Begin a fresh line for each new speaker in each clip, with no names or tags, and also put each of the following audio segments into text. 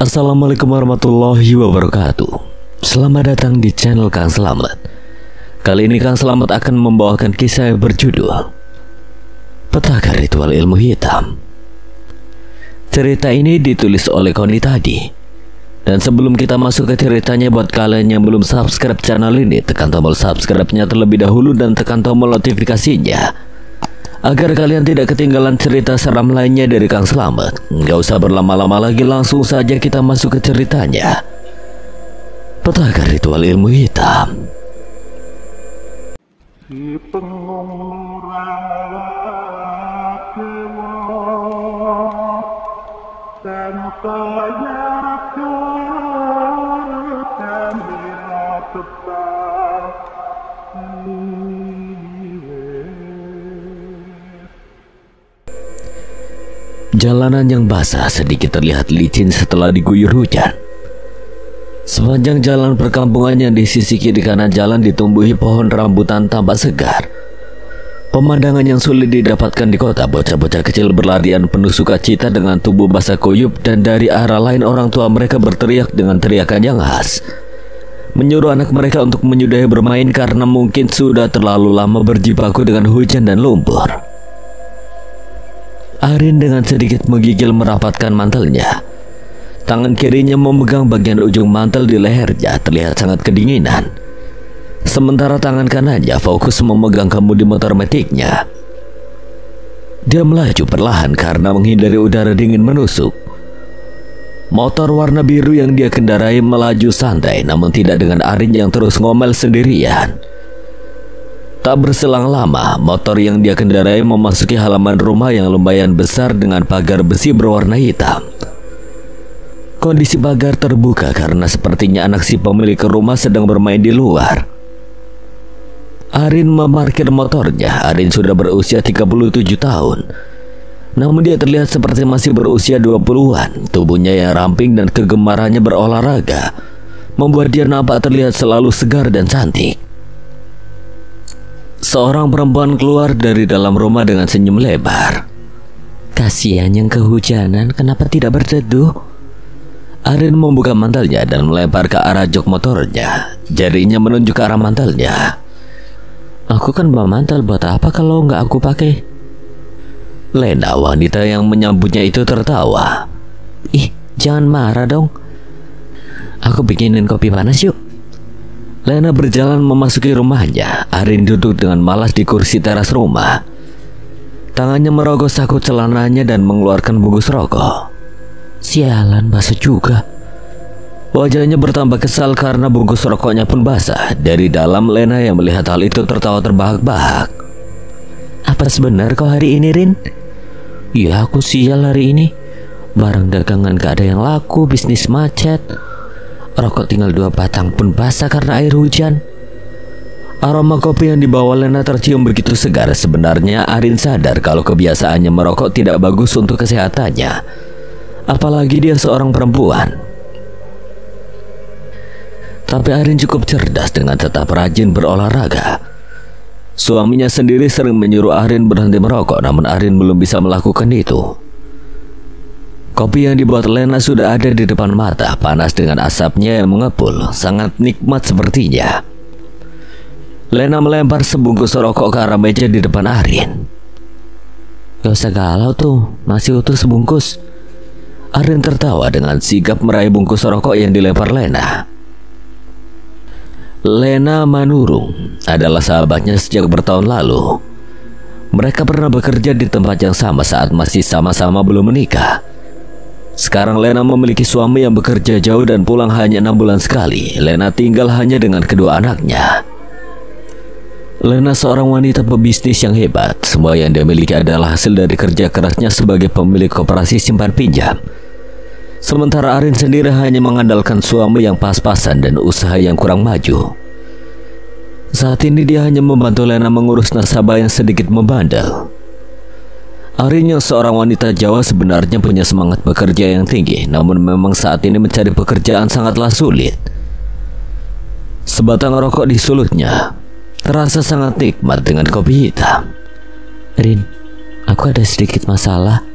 Assalamualaikum warahmatullahi wabarakatuh. Selamat datang di channel Kang Slamet. Kali ini Kang Slamet akan membawakan kisah yang berjudul Petaka Ritual Ilmu Hitam. Cerita ini ditulis oleh Koni tadi. Dan sebelum kita masuk ke ceritanya, buat kalian yang belum subscribe channel ini, tekan tombol subscribe-nya terlebih dahulu dan tekan tombol notifikasinya agar kalian tidak ketinggalan cerita seram lainnya dari Kang Slamet. Nggak usah berlama-lama lagi, langsung saja kita masuk ke ceritanya. Petaka Ritual Ilmu Hitam.
Si pengurang
Jalanan yang basah sedikit terlihat licin setelah diguyur hujan. Sepanjang jalan perkampungan yang di sisi kiri kanan jalan ditumbuhi pohon rambutan tampak segar. Pemandangan yang sulit didapatkan di kota. Bocah-bocah kecil berlarian penuh sukacita dengan tubuh basah kuyup, dan dari arah lain orang tua mereka berteriak dengan teriakan yang khas, menyuruh anak mereka untuk menyudahi bermain karena mungkin sudah terlalu lama berjibaku dengan hujan dan lumpur. Arin dengan sedikit menggigil merapatkan mantelnya. Tangan kirinya memegang bagian ujung mantel di lehernya, terlihat sangat kedinginan. Sementara tangan kanannya fokus memegang kemudi motor metiknya. Dia melaju perlahan karena menghindari udara dingin menusuk. Motor warna biru yang dia kendarai melaju santai, namun tidak dengan Arin yang terus ngomel sendirian. Tak berselang lama, motor yang dia kendarai memasuki halaman rumah yang lumayan besar dengan pagar besi berwarna hitam. Kondisi pagar terbuka karena sepertinya anak si pemilik rumah sedang bermain di luar. Arin memarkir motornya. Arin sudah berusia 37 tahun. Namun dia terlihat seperti masih berusia 20-an. Tubuhnya yang ramping dan kegemarannya berolahraga membuat dia nampak terlihat selalu segar dan cantik. Seorang perempuan keluar dari dalam rumah dengan senyum lebar. Kasihan yang kehujanan, kenapa tidak berteduh? Arin membuka mantelnya dan melempar ke arah jok motornya. Jarinya menunjuk ke arah mantelnya. Aku kan bawa mantel, buat apa kalau nggak aku pakai? Lena, wanita yang menyambutnya itu, tertawa. Ih, jangan marah dong. Aku bikinin kopi panas yuk. Lena berjalan memasuki rumahnya. Arin duduk dengan malas di kursi teras rumah. Tangannya merogoh saku celananya dan mengeluarkan bungkus rokok. Sialan, basah juga. Wajahnya bertambah kesal karena bungkus rokoknya pun basah. Dari dalam, Lena yang melihat hal itu tertawa terbahak-bahak. Apa sebenar kau hari ini, Rin? Ya, aku sial hari ini. Barang dagangan gak ada yang laku, bisnis macet. Rokok tinggal 2 batang pun basah karena air hujan. Aroma kopi yang dibawa Lena tercium begitu segar. Sebenarnya Arin sadar kalau kebiasaannya merokok tidak bagus untuk kesehatannya, apalagi dia seorang perempuan. Tapi Arin cukup cerdas dengan tetap rajin berolahraga. Suaminya sendiri sering menyuruh Arin berhenti merokok, namun Arin belum bisa melakukan itu. Kopi yang dibuat Lena sudah ada di depan mata, panas dengan asapnya yang mengepul, sangat nikmat sepertinya. Lena melempar sebungkus rokok ke arah meja di depan Arin. Gak usah galau tuh, masih utuh sebungkus. Arin tertawa dengan sigap meraih bungkus rokok yang dilempar Lena. Lena Manurung adalah sahabatnya sejak bertahun lalu. Mereka pernah bekerja di tempat yang sama saat masih sama-sama belum menikah. Sekarang Lena memiliki suami yang bekerja jauh dan pulang hanya 6 bulan sekali. Lena tinggal hanya dengan kedua anaknya. Lena seorang wanita pebisnis yang hebat. Semua yang dia miliki adalah hasil dari kerja kerasnya sebagai pemilik koperasi simpan pinjam. Sementara Arin sendiri hanya mengandalkan suami yang pas-pasan dan usaha yang kurang maju. Saat ini dia hanya membantu Lena mengurus nasabah yang sedikit membandel. Arin yang seorang wanita Jawa sebenarnya punya semangat bekerja yang tinggi, namun memang saat ini mencari pekerjaan sangatlah sulit. Sebatang rokok di sulutnya terasa sangat nikmat dengan kopi hitam. Rin, aku ada sedikit masalah.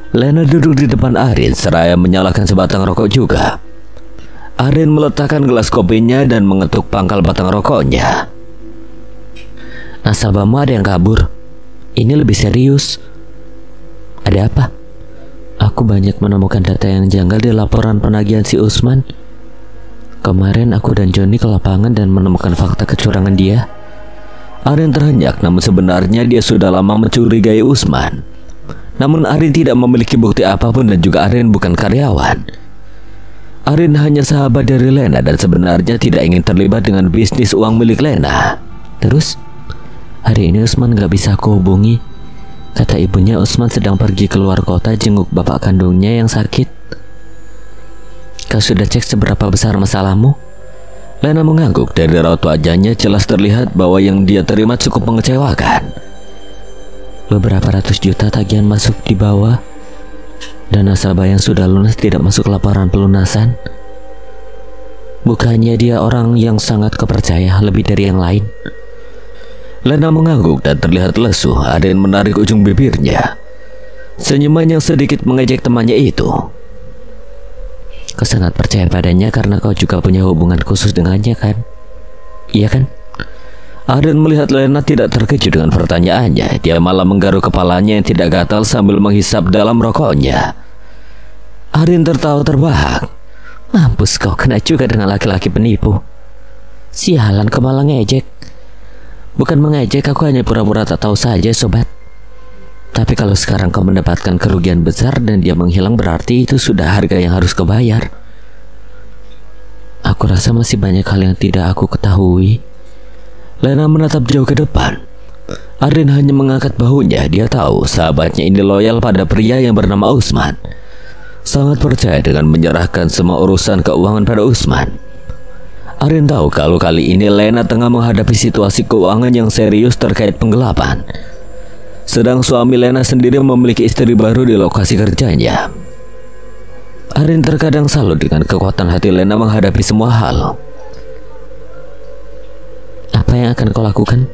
Lena duduk di depan Arin seraya menyalakan sebatang rokok juga. Arin meletakkan gelas kopinya dan mengetuk pangkal batang rokoknya. Nasabahmu ada yang kabur. Ini lebih serius. Ada apa? Aku banyak menemukan data yang janggal di laporan penagihan si Usman. Kemarin aku dan Johnny ke lapangan dan menemukan fakta kecurangan dia. Arin terhenyak, namun sebenarnya dia sudah lama mencurigai Usman. Namun Arin tidak memiliki bukti apapun dan juga Arin bukan karyawan. Arin hanya sahabat dari Lena dan sebenarnya tidak ingin terlibat dengan bisnis uang milik Lena. Terus, hari ini Usman gak bisa aku hubungi. Kata ibunya Usman sedang pergi keluar kota jenguk bapak kandungnya yang sakit. Kau sudah cek seberapa besar masalahmu? Lena mengangguk. Dari raut wajahnya jelas terlihat bahwa yang dia terima cukup mengecewakan. Beberapa ratus juta tagihan masuk di bawah, dan nasabah yang sudah lunas tidak masuk laporan pelunasan. Bukannya dia orang yang sangat kepercaya lebih dari yang lain? Lena mengangguk dan terlihat lesu. Arin menarik ujung bibirnya. Senyuman yang sedikit mengejek temannya itu. Kau sangat percaya padanya karena kau juga punya hubungan khusus dengannya, kan? Iya kan? Arin melihat Lena tidak terkejut dengan pertanyaannya. Dia malah menggaruk kepalanya yang tidak gatal sambil menghisap dalam rokoknya. Arin tertawa terbahak. Mampus, kau kena juga dengan laki-laki penipu. Sialan, kau malah ngejek. Bukan mengejek, aku hanya pura-pura tak tahu saja, sobat. Tapi kalau sekarang kau mendapatkan kerugian besar dan dia menghilang, berarti itu sudah harga yang harus kau bayar. Aku rasa masih banyak hal yang tidak aku ketahui. Lena menatap jauh ke depan. Arin hanya mengangkat bahunya. Dia tahu sahabatnya ini loyal pada pria yang bernama Usman. Sangat percaya dengan menyerahkan semua urusan keuangan pada Usman. Arin tahu kalau kali ini Lena tengah menghadapi situasi keuangan yang serius terkait penggelapan. Sedang suami Lena sendiri memiliki istri baru di lokasi kerjanya. Arin terkadang salut dengan kekuatan hati Lena menghadapi semua hal. Apa yang akan kau lakukan?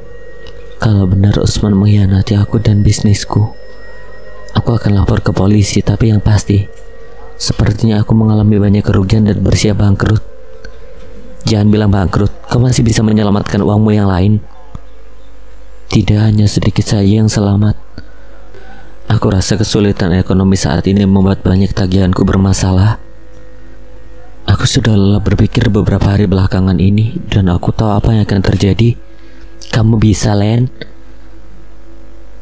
Kalau benar Usman mengkhianati aku dan bisnisku, aku akan lapor ke polisi. Tapi yang pasti, sepertinya aku mengalami banyak kerugian dan bersiap bangkrut. Jangan bilang bangkrut, kau masih bisa menyelamatkan uangmu yang lain. Tidak hanya sedikit saja yang selamat. Aku rasa kesulitan ekonomi saat ini membuat banyak tagihanku bermasalah. Aku sudah lelah berpikir beberapa hari belakangan ini, dan aku tahu apa yang akan terjadi. Kamu bisa, Len.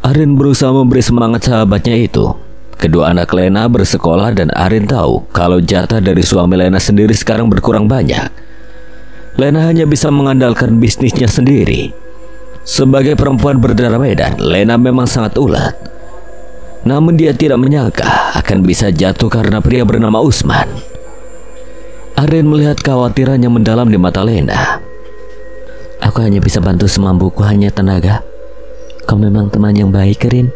Arin berusaha memberi semangat sahabatnya itu. Kedua anak Lena bersekolah dan Arin tahu kalau jatah dari suami Lena sendiri sekarang berkurang banyak. Lena hanya bisa mengandalkan bisnisnya sendiri. Sebagai perempuan berdarah Medan, Lena memang sangat ulet. Namun dia tidak menyangka akan bisa jatuh karena pria bernama Usman. Arin melihat kekhawatiran yang mendalam di mata Lena. Aku hanya bisa bantu semampuku, hanya tenaga. Kau memang teman yang baik, Rin.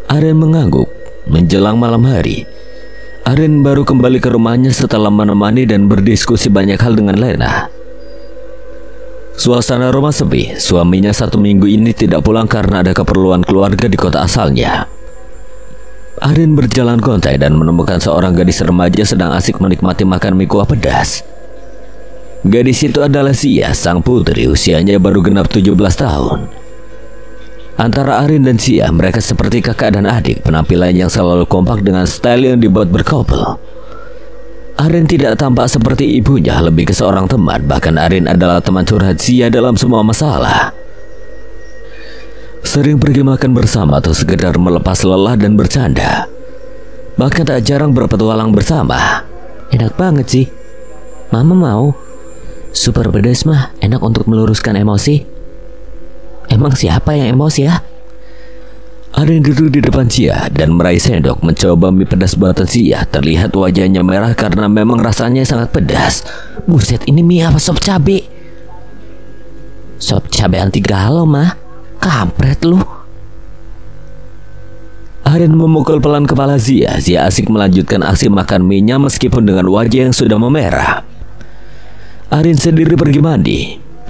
Arin mengangguk. Menjelang malam hari, Arin baru kembali ke rumahnya setelah menemani dan berdiskusi banyak hal dengan Lena. Suasana rumah sepi. Suaminya 1 minggu ini tidak pulang karena ada keperluan keluarga di kota asalnya. Arin berjalan gontai dan menemukan seorang gadis remaja sedang asik menikmati makan mie kuah pedas. Gadis itu adalah Sia, sang putri. Usianya baru genap 17 tahun. Antara Arin dan Sia, mereka seperti kakak dan adik. Penampilan yang selalu kompak dengan style yang dibuat berkopel. Arin tidak tampak seperti ibunya, lebih ke seorang teman. Bahkan Arin adalah teman curhat Sia dalam semua masalah. Sering pergi makan bersama atau sekedar melepas lelah dan bercanda. Bahkan tak jarang berpetualang bersama. Enak banget sih. Mama mau. Super pedas mah, enak untuk meluruskan emosi. Emang siapa yang emosi ya? Arin duduk di depan Sia dan meraih sendok mencoba mie pedas buatan Sia. Terlihat wajahnya merah karena memang rasanya sangat pedas. Buset, ini mie apa sop cabe? Sop cabe anti galau mah. Kampret lu. Arin memukul pelan kepala Sia. Sia asik melanjutkan aksi makan mie-nya meskipun dengan wajah yang sudah memerah. Arin sendiri pergi mandi.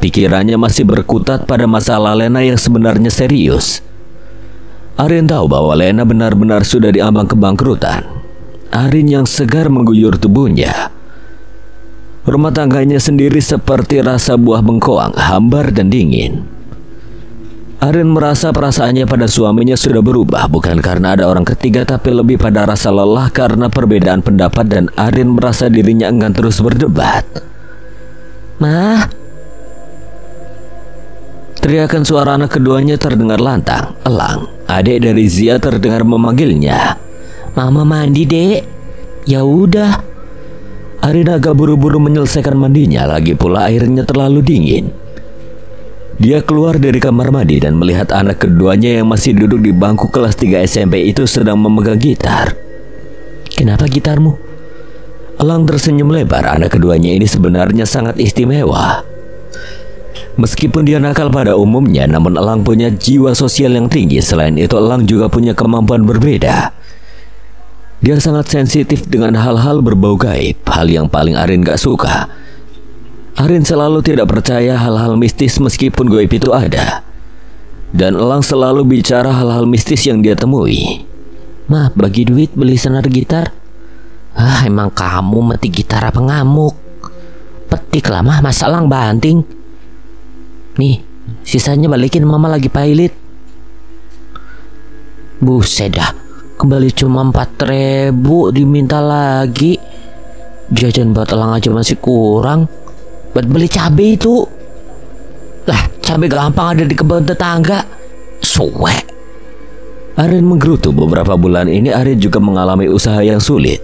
Pikirannya masih berkutat pada masalah Lena yang sebenarnya serius. Arin tahu bahwa Lena benar-benar sudah diambang kebangkrutan. Arin yang segar mengguyur tubuhnya. Rumah tangganya sendiri seperti rasa buah bengkoang, hambar dan dingin. Arin merasa perasaannya pada suaminya sudah berubah, bukan karena ada orang ketiga, tapi lebih pada rasa lelah karena perbedaan pendapat, dan Arin merasa dirinya enggan terus berdebat. "Mah!" Teriakan suara anak keduanya terdengar lantang. Elang, adik dari Zia, terdengar memanggilnya. "Mama mandi, Dek." "Ya udah." Arin agak buru-buru menyelesaikan mandinya, lagi pula airnya terlalu dingin. Dia keluar dari kamar mandi dan melihat anak keduanya yang masih duduk di bangku kelas 3 SMP itu sedang memegang gitar. "Kenapa gitarmu?" Elang tersenyum lebar. Anak keduanya ini sebenarnya sangat istimewa. Meskipun dia nakal pada umumnya, namun Elang punya jiwa sosial yang tinggi. Selain itu, Elang juga punya kemampuan berbeda. Dia sangat sensitif dengan hal-hal berbau gaib, hal yang paling Arin gak suka. Arin selalu tidak percaya hal-hal mistis meskipun gaib itu ada. Dan Elang selalu bicara hal-hal mistis yang dia temui. "Mah, bagi duit beli senar gitar." "Ah, emang kamu mati gitar apa ngamuk? Petik lah mah, masa Elang banting. Nih, sisanya balikin, mama lagi pailit." "Buset dah, kembali cuma 4.000 diminta lagi. Jajan buat Elang aja masih kurang. Buat beli cabai itu. Lah, cabai gampang ada di kebun tetangga. Suwe." Arin menggerutu. Beberapa bulan ini Arin juga mengalami usaha yang sulit.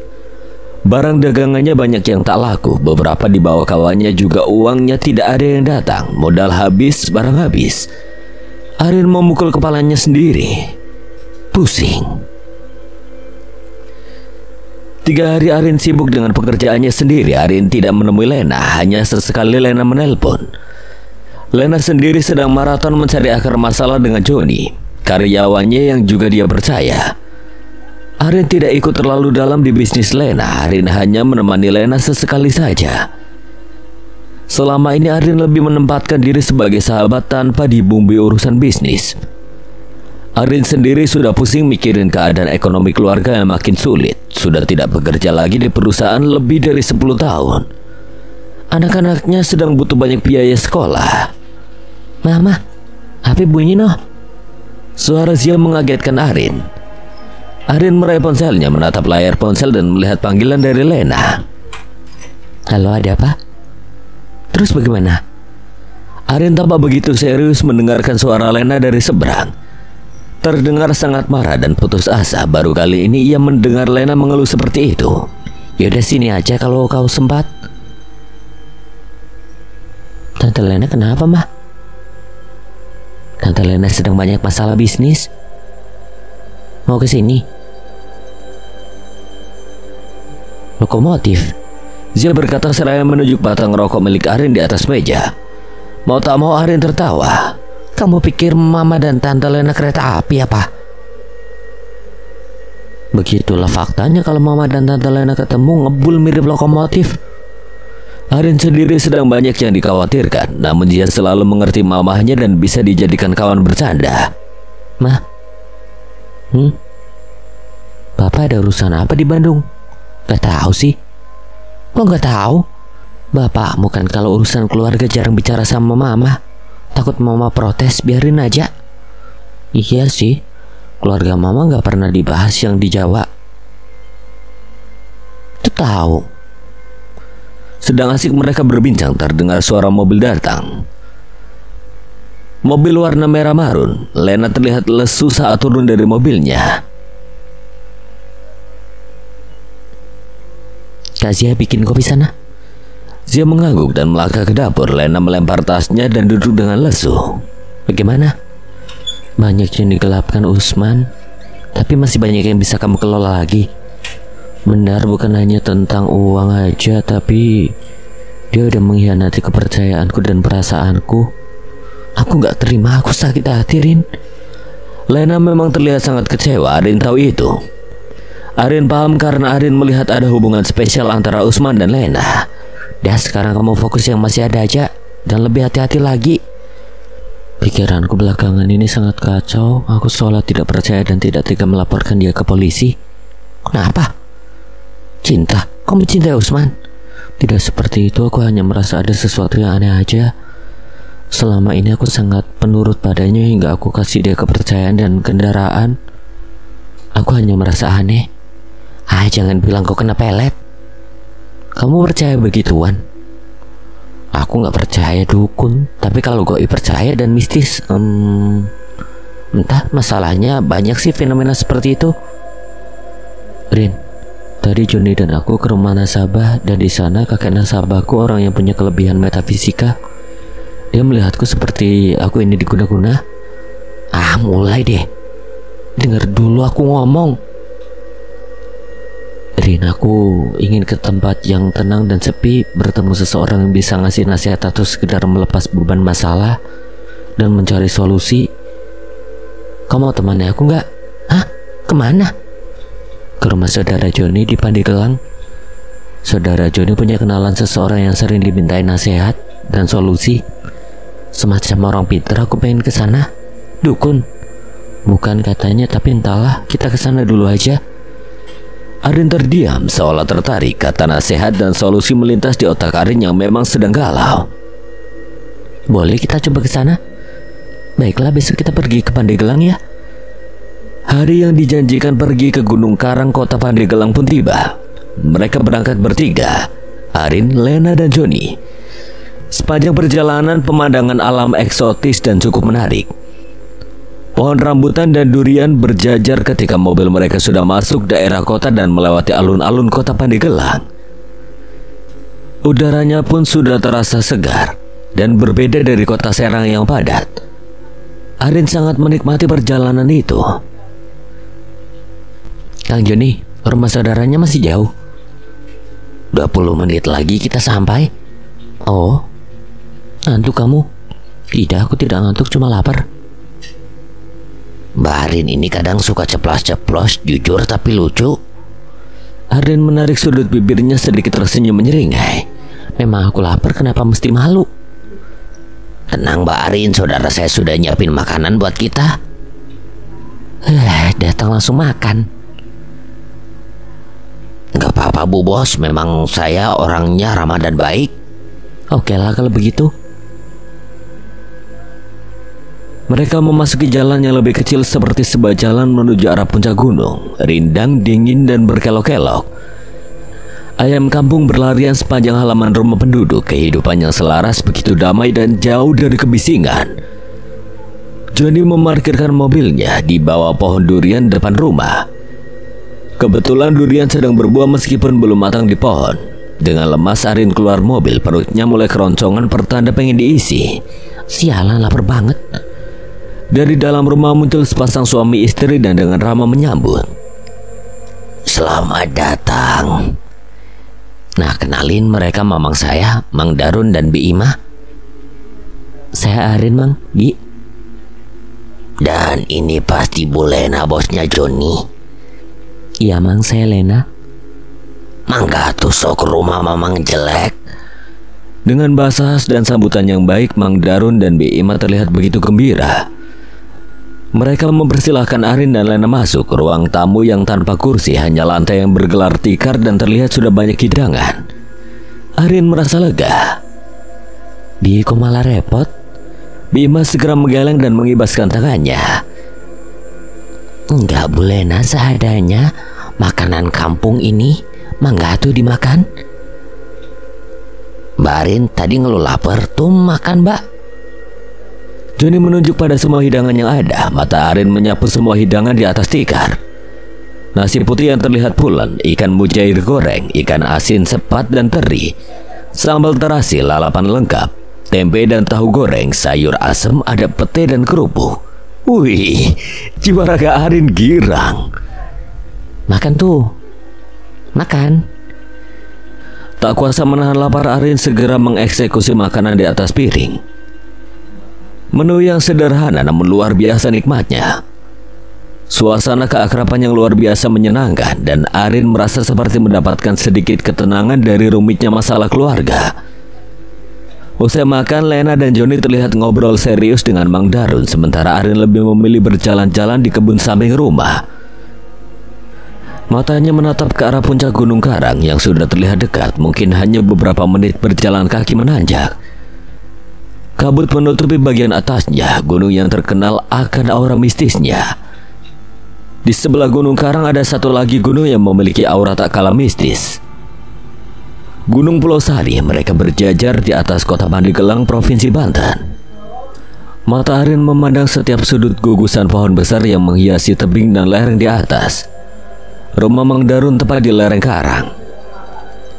Barang dagangannya banyak yang tak laku. Beberapa dibawa kawannya juga uangnya tidak ada yang datang. Modal habis, barang habis. Arin memukul kepalanya sendiri. Pusing. 3 hari Arin sibuk dengan pekerjaannya sendiri. Arin tidak menemui Lena. Hanya sesekali Lena menelpon. Lena sendiri sedang maraton mencari akar masalah dengan Johnny, karyawannya yang juga dia percaya. Arin tidak ikut terlalu dalam di bisnis Lena. Arin hanya menemani Lena sesekali saja. Selama ini Arin lebih menempatkan diri sebagai sahabat tanpa dibumbui urusan bisnis. Arin sendiri sudah pusing mikirin keadaan ekonomi keluarga yang makin sulit. Sudah tidak bekerja lagi di perusahaan lebih dari 10 tahun. Anak-anaknya sedang butuh banyak biaya sekolah. "Mama, HP bunyi noh." Suara Zia mengagetkan Arin. Arin meraih ponselnya, menatap layar ponsel dan melihat panggilan dari Lena. "Halo, ada apa? Terus bagaimana?" Arin tampak begitu serius mendengarkan suara Lena dari seberang. Terdengar sangat marah dan putus asa. Baru kali ini ia mendengar Lena mengeluh seperti itu. "Yaudah, sini aja kalau kau sempat." "Tante Lena kenapa, mah?" "Tante Lena sedang banyak masalah bisnis. Mau ke sini." "Lokomotif," Zia berkata seraya menunjuk batang rokok milik Arin di atas meja. Mau tak mau Arin tertawa. "Kamu pikir mama dan tante Lena kereta api apa?" "Begitulah faktanya, kalau mama dan tante Lena ketemu ngebul mirip lokomotif." Arin sendiri sedang banyak yang dikhawatirkan, namun dia selalu mengerti mamahnya dan bisa dijadikan kawan bercanda. "Mah, Bapak ada urusan apa di Bandung?" "Gak tahu sih." "Kok gak tahu? Bapakmu kan kalau urusan keluarga jarang bicara sama mama. Takut mama protes, biarin aja." "Iya sih, keluarga mama gak pernah dibahas yang di Jawa." "Itu tahu." Sedang asik mereka berbincang, terdengar suara mobil datang. Mobil warna merah marun. Lena terlihat lesu saat turun dari mobilnya. "Kak Zia bikin kopi sana." Zia mengangguk dan melangkah ke dapur. Lena melempar tasnya dan duduk dengan lesu. "Bagaimana?" "Banyak yang digelapkan Usman, tapi masih banyak yang bisa kamu kelola lagi. Benar, bukan hanya tentang uang aja, tapi dia udah mengkhianati kepercayaanku dan perasaanku. Aku gak terima, aku sakit hati, Rin." Lena memang terlihat sangat kecewa. Arin tahu itu. Arin paham karena Arin melihat ada hubungan spesial antara Usman dan Lena. "Dah, sekarang kamu fokus yang masih ada aja dan lebih hati-hati lagi." Pikiranku belakangan ini sangat kacau. Aku seolah tidak percaya dan tidak tega melaporkan dia ke polisi. Kenapa? Cinta? Kau mencintai Usman? Tidak seperti itu, aku hanya merasa ada sesuatu yang aneh aja. Selama ini aku sangat penurut padanya hingga aku kasih dia kepercayaan dan kendaraan. Aku hanya merasa aneh. Jangan bilang kau kena pelet. Kamu percaya begituan? Aku gak percaya dukun, tapi kalau goib percaya dan mistis, entah, masalahnya banyak sih fenomena seperti itu. Rin, tadi Joni dan aku ke rumah nasabah, dan di sana kakek nasabahku orang yang punya kelebihan metafisika. Dia melihatku seperti aku ini diguna-guna. Mulai deh. Dengar dulu aku ngomong. Rin, aku ingin ke tempat yang tenang dan sepi, bertemu seseorang yang bisa ngasih nasihat atau sekedar melepas beban masalah dan mencari solusi. Kau mau temani aku nggak? Kemana? Ke rumah saudara Joni di Pandeglang. Saudara Joni punya kenalan seseorang yang sering dimintai nasihat dan solusi. Semacam orang pintar, aku pengen ke sana. Dukun? Bukan katanya, tapi entahlah, kita ke sana dulu aja.
Arin terdiam seolah tertarik. Kata nasihat dan solusi melintas di otak Arin yang memang sedang galau.
Boleh kita coba ke sana? Baiklah, besok kita pergi ke Pandeglang ya.
Hari yang dijanjikan pergi ke Gunung Karang kota Pandeglang pun tiba. Mereka berangkat bertiga, Arin, Lena, dan Joni. Sepanjang perjalanan pemandangan alam eksotis dan cukup menarik. Pohon rambutan dan durian berjajar ketika mobil mereka sudah masuk daerah kota dan melewati alun-alun kota Pandeglang. Udaranya pun sudah terasa segar dan berbeda dari kota Serang yang padat. Arin sangat menikmati perjalanan itu.
Kang Joni, rumah saudaranya masih jauh. 20 menit lagi kita sampai. Oh, ngantuk kamu? Tidak, aku tidak ngantuk, cuma lapar.
Mbak Arin ini kadang suka ceplos-ceplos, jujur tapi lucu.
Arin menarik sudut bibirnya sedikit tersenyum menyeringai. Memang aku lapar, kenapa mesti malu?
Tenang Mbak Arin, saudara saya sudah nyiapin makanan buat kita.
Datang langsung makan.
Gak apa-apa Bu Bos, memang saya orangnya ramah dan baik.
Oke lah kalau begitu.
Mereka memasuki jalan yang lebih kecil seperti sebuah jalan menuju arah puncak gunung. Rindang, dingin, dan berkelok-kelok. Ayam kampung berlarian sepanjang halaman rumah penduduk. Kehidupan yang selaras begitu damai dan jauh dari kebisingan. Joni memarkirkan mobilnya di bawah pohon durian depan rumah. Kebetulan durian sedang berbuah meskipun belum matang di pohon. Dengan lemas Arin keluar mobil, perutnya mulai keroncongan pertanda pengen diisi.
Sialan, lapar banget.
Dari dalam rumah muncul sepasang suami istri dan dengan ramah menyambut.
Selamat datang. Nah, kenalin, mereka mamang saya, Mang Darun dan Bi Ima. Saya Arin, Mang. Bi.
Dan ini pasti Bu Lena, bosnya Joni.
Iya, Mang, saya Lena.
Mangga tuh sok ke rumah mamang jelek.
Dengan bahasa khas dan sambutan yang baik, Mang Darun dan Bi Ima terlihat begitu gembira. Mereka mempersilahkan Arin dan Lena masuk ke ruang tamu yang tanpa kursi, hanya lantai yang bergelar tikar dan terlihat sudah banyak hidangan. Arin merasa lega. Bi, kok malah repot? Bima segera menggeleng dan mengibaskan tangannya. Enggak, Bu Lena, seadanya. Makanan kampung ini, mangga tuh dimakan.
Mbak Arin tadi ngeluh lapar, tuh makan Mbak.
Joni menunjuk pada semua hidangan yang ada. Mata Arin menyapu semua hidangan di atas tikar. Nasi putih yang terlihat pulen, ikan mujair goreng, ikan asin sepat dan teri, sambal terasi, lalapan lengkap, tempe dan tahu goreng, sayur asem, ada pete dan kerupuk. Wih, jiwa raga Arin girang. Makan tuh, makan. Tak kuasa menahan lapar, Arin segera mengeksekusi makanan di atas piring. Menu yang sederhana namun luar biasa nikmatnya. Suasana keakraban yang luar biasa menyenangkan dan Arin merasa seperti mendapatkan sedikit ketenangan dari rumitnya masalah keluarga.
Usai makan, Lena dan Joni terlihat ngobrol serius dengan Mang Darun, sementara Arin lebih memilih berjalan-jalan di kebun samping rumah. Matanya menatap ke arah puncak Gunung Karang yang sudah terlihat dekat, mungkin hanya beberapa menit berjalan kaki menanjak. Kabut menutupi bagian atasnya, gunung yang terkenal akan aura mistisnya. Di sebelah Gunung Karang ada satu lagi gunung yang memiliki aura tak kalah mistis. Gunung Pulau Sari. Mereka berjajar di atas kota Pandeglang, Provinsi Banten. Mata Arin memandang setiap sudut gugusan pohon besar yang menghiasi tebing dan lereng di atas. Rumah Mang Darun tepat di lereng karang.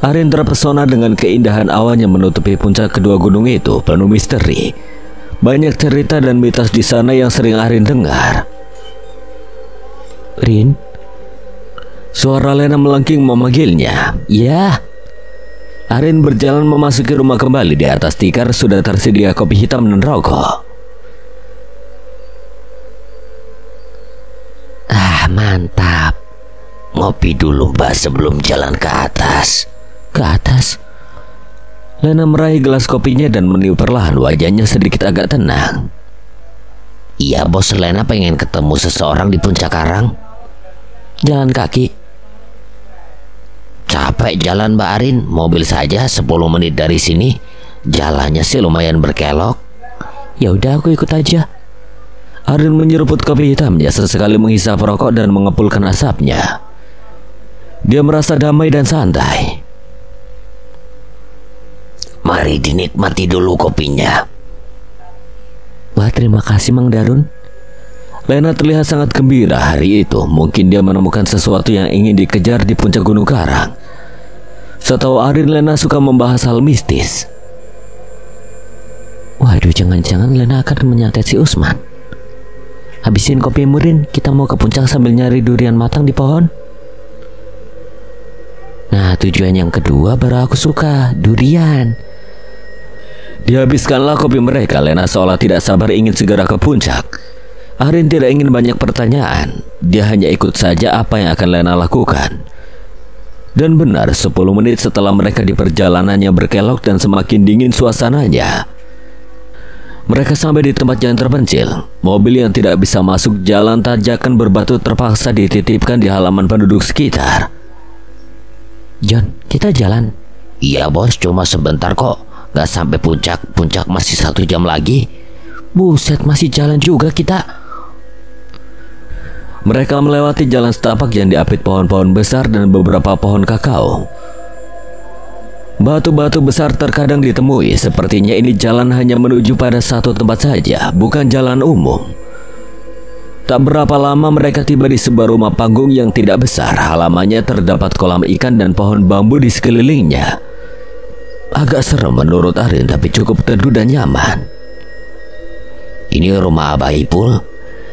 Arin terpesona dengan keindahan awan yang menutupi puncak kedua gunung itu, penuh misteri. Banyak cerita dan mitos di sana yang sering Arin dengar. "Rin?" Suara Lena melengking memanggilnya. "Ya." Arin berjalan memasuki rumah kembali. Di atas tikar sudah tersedia kopi hitam dan rokok.
Mantap. Ngopi dulu Mbak sebelum jalan ke atas.
Ke atas? Lena meraih gelas kopinya dan meniup perlahan. Wajahnya sedikit agak tenang.
Iya bos, Lena pengen ketemu seseorang di puncak karang.
Jalan kaki.
Capek jalan Mbak Arin, mobil saja 10 menit dari sini. Jalannya sih lumayan berkelok.
Ya udah, aku ikut aja. Arin menyeruput kopi hitamnya, sesekali menghisap rokok dan mengepulkan asapnya. Dia merasa damai dan santai.
Mari dinikmati dulu kopinya.
Wah, terima kasih Mang Darun. Lena terlihat sangat gembira hari itu. Mungkin dia menemukan sesuatu yang ingin dikejar di puncak Gunung Karang. Setahu Arin, Lena suka membahas hal mistis. Waduh, jangan-jangan Lena akan menyantet si Usman. Habisin kopi Murin, kita mau ke puncak sambil nyari durian matang di pohon. Nah, tujuan yang kedua baru aku suka, durian. Dihabiskanlah kopi mereka. Lena seolah tidak sabar ingin segera ke puncak. Arin tidak ingin banyak pertanyaan. Dia hanya ikut saja apa yang akan Lena lakukan. Dan benar, 10 menit setelah mereka di perjalanannya berkelok dan semakin dingin suasananya, mereka sampai di tempat yang terpencil. Mobil yang tidak bisa masuk jalan tanjakan berbatu terpaksa dititipkan di halaman penduduk sekitar. John, kita jalan.
Iya bos, cuma sebentar kok. Gak sampai puncak. Puncak masih 1 jam lagi.
Buset, masih jalan juga kita. Mereka melewati jalan setapak yang diapit pohon-pohon besar dan beberapa pohon kakao. Batu-batu besar terkadang ditemui. Sepertinya ini jalan hanya menuju pada satu tempat saja, bukan jalan umum. Tak berapa lama mereka tiba di sebuah rumah panggung yang tidak besar. Halamannya terdapat kolam ikan dan pohon bambu di sekelilingnya. Agak serem menurut Arin, tapi cukup teduh dan nyaman.
Ini rumah Abah Ipul.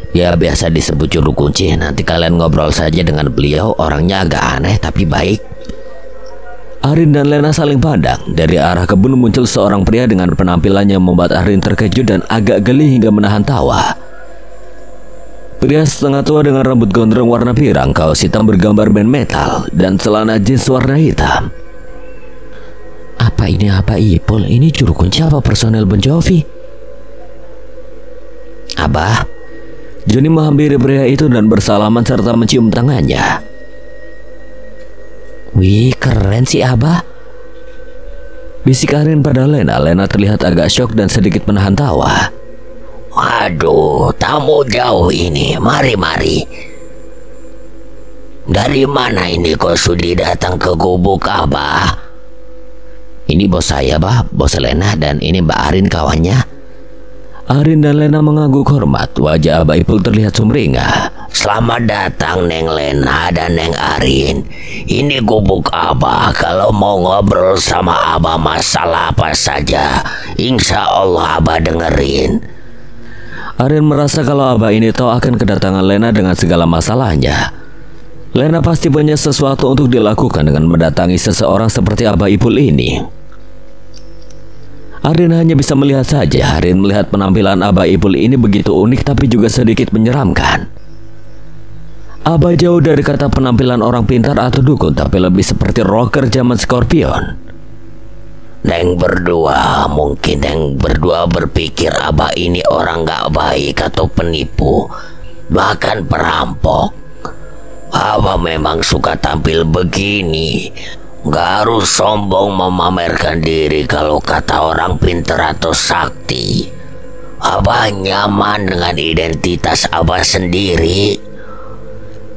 Dia biasa disebut juru kunci. Nanti kalian ngobrol saja dengan beliau. Orangnya agak aneh tapi baik.
Arin dan Lena saling pandang. Dari arah kebun muncul seorang pria dengan penampilan yang membuat Arin terkejut dan agak geli hingga menahan tawa. Pria setengah tua dengan rambut gondrong warna pirang, kaos hitam bergambar band metal, dan celana jeans warna hitam. Apa ini Abah Ipul? Ini juru kunci apa personel Bon Jovi?
Abah.
Joni menghampiri pria itu dan bersalaman serta mencium tangannya.
Wih, keren sih Abah.
Bisik Arin pada Lena. Lena terlihat agak syok dan sedikit menahan tawa.
Waduh, tamu jauh ini. Mari. Dari mana ini kau sudi datang ke gubuk Abah? Ini bos saya, Bah. Bos Lena, dan ini Mbak Arin kawannya.
Arin dan Lena mengangguk hormat. Wajah Abah Ipul terlihat sumringah.
Selamat datang Neng Lena dan Neng Arin. Ini gubuk Abah. Kalau mau ngobrol sama Abah masalah apa saja, insya Allah Abah dengerin.
Arin merasa kalau Abah ini tahu akan kedatangan Lena dengan segala masalahnya. Lena pasti punya sesuatu untuk dilakukan dengan mendatangi seseorang seperti Abah Ipul ini. Arin hanya bisa melihat saja. Arin melihat penampilan Abah Ipul ini begitu unik tapi juga sedikit menyeramkan. Abah jauh dari kata penampilan orang pintar atau dukun, tapi lebih seperti rocker zaman Scorpion.
Neng berdua berpikir Abah ini orang gak baik atau penipu, bahkan perampok. Abah memang suka tampil begini. Gak harus sombong memamerkan diri kalau kata orang pinter atau sakti. Abah nyaman dengan identitas Abah sendiri.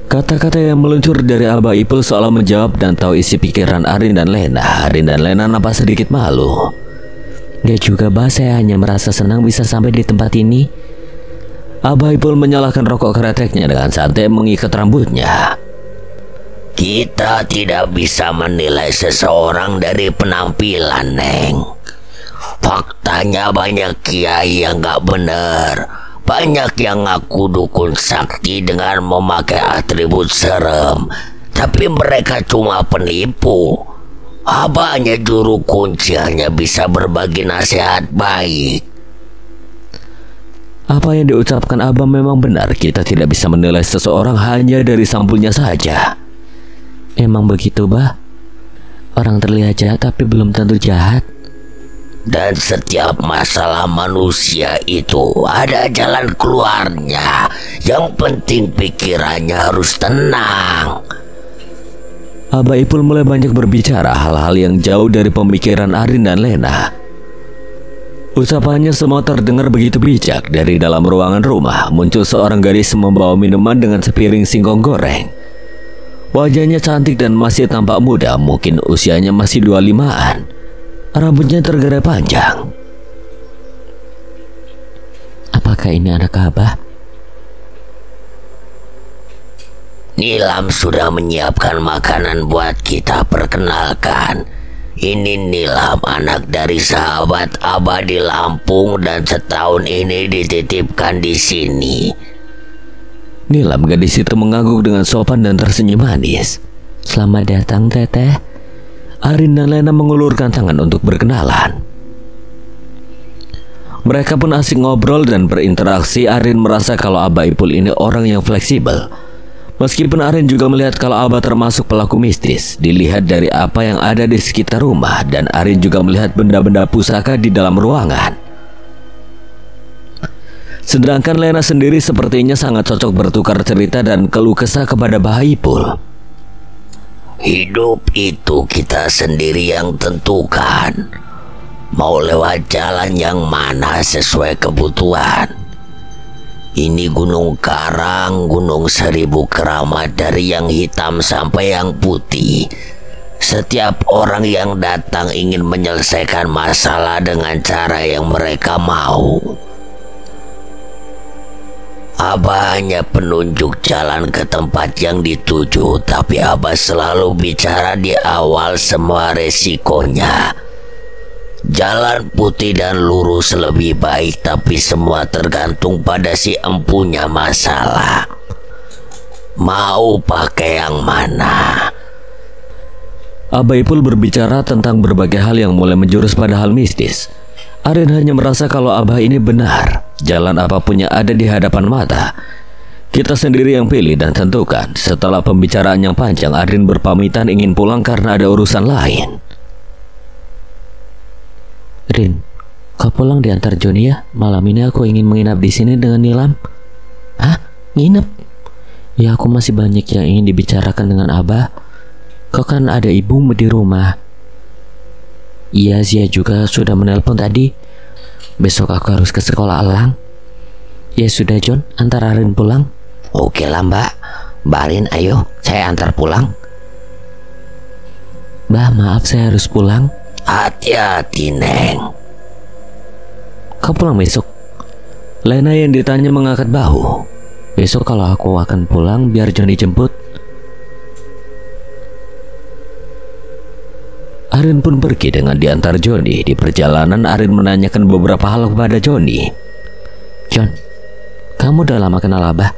Kata-kata yang meluncur dari Abah Ipul seolah menjawab dan tahu isi pikiran Arin dan Lena. Arin dan Lena nampak sedikit malu.
Gak juga bah, saya hanya merasa senang bisa sampai di tempat ini.
Abah Ipul menyalakan rokok kreteknya dengan santai mengikat rambutnya.
Kita tidak bisa menilai seseorang dari penampilan, Neng. Faktanya banyak kiai yang gak benar. Banyak yang ngaku dukun sakti dengan memakai atribut serem, tapi mereka cuma penipu. Abah hanya juru kunci, hanya bisa berbagi nasihat baik.
Apa yang diucapkan Abah memang benar. Kita tidak bisa menilai seseorang hanya dari sampulnya saja.
Emang begitu bah. Orang terlihat jahat tapi belum tentu jahat.
Dan setiap masalah manusia itu ada jalan keluarnya. Yang penting pikirannya harus tenang.
Abah Ipul mulai banyak berbicara hal-hal yang jauh dari pemikiran Arin dan Lena. Ucapannya semua terdengar begitu bijak. Dari dalam ruangan rumah muncul seorang gadis membawa minuman dengan sepiring singkong goreng. Wajahnya cantik dan masih tampak muda, mungkin usianya masih 25-an. Rambutnya tergerai panjang.
Apakah ini anak Abah?
Nilam sudah menyiapkan makanan buat kita. Perkenalkan, ini Nilam, anak dari sahabat Abah di Lampung dan setahun ini dititipkan di sini.
Nilam, gadis itu mengangguk dengan sopan dan tersenyum manis.
Selamat datang, Teteh.
Arin dan Lena mengulurkan tangan untuk berkenalan. Mereka pun asik ngobrol dan berinteraksi. Arin merasa kalau Abah Ipul ini orang yang fleksibel. Meskipun Arin juga melihat kalau Abah termasuk pelaku mistis, dilihat dari apa yang ada di sekitar rumah, dan Arin juga melihat benda-benda pusaka di dalam ruangan. Sedangkan Lena sendiri sepertinya sangat cocok bertukar cerita dan keluh kesah kepada Abah Ipul.
Hidup itu kita sendiri yang tentukan. Mau lewat jalan yang mana sesuai kebutuhan. Ini Gunung Karang, Gunung Seribu Keramat, dari yang hitam sampai yang putih. Setiap orang yang datang ingin menyelesaikan masalah dengan cara yang mereka mau. Abah hanya penunjuk jalan ke tempat yang dituju, tapi Abah selalu bicara di awal semua resikonya. Jalan putih dan lurus lebih baik, tapi semua tergantung pada si empunya masalah. Mau pakai yang mana?
Abah Ipul berbicara tentang berbagai hal yang mulai menjurus pada hal mistis. Arin hanya merasa kalau Abah ini benar. Jalan apapun yang ada di hadapan mata, kita sendiri yang pilih dan tentukan. Setelah pembicaraan yang panjang, Arin berpamitan ingin pulang karena ada urusan lain.
Rin, kau pulang diantar Joni ya. Malam ini aku ingin menginap di sini dengan Nilam. Hah? Nginep? Ya, aku masih banyak yang ingin dibicarakan dengan Abah. Kau kan ada ibumu di rumah. Iya, Zia juga sudah menelpon tadi. Besok aku harus ke sekolah Elang. Ya sudah John, antar Arin pulang.
Oke lah Mbak. Mbak Arin, ayo saya antar pulang.
Bah, maaf saya harus pulang.
Hati-hati Neng.
Kau pulang besok?
Lena yang ditanya mengangkat bahu.
Besok kalau aku akan pulang biar Johnny jemput.
Arin pun pergi dengan diantar Johnny. Di perjalanan Arin menanyakan beberapa hal kepada Johnny.
John, kamu udah lama kenal Abah?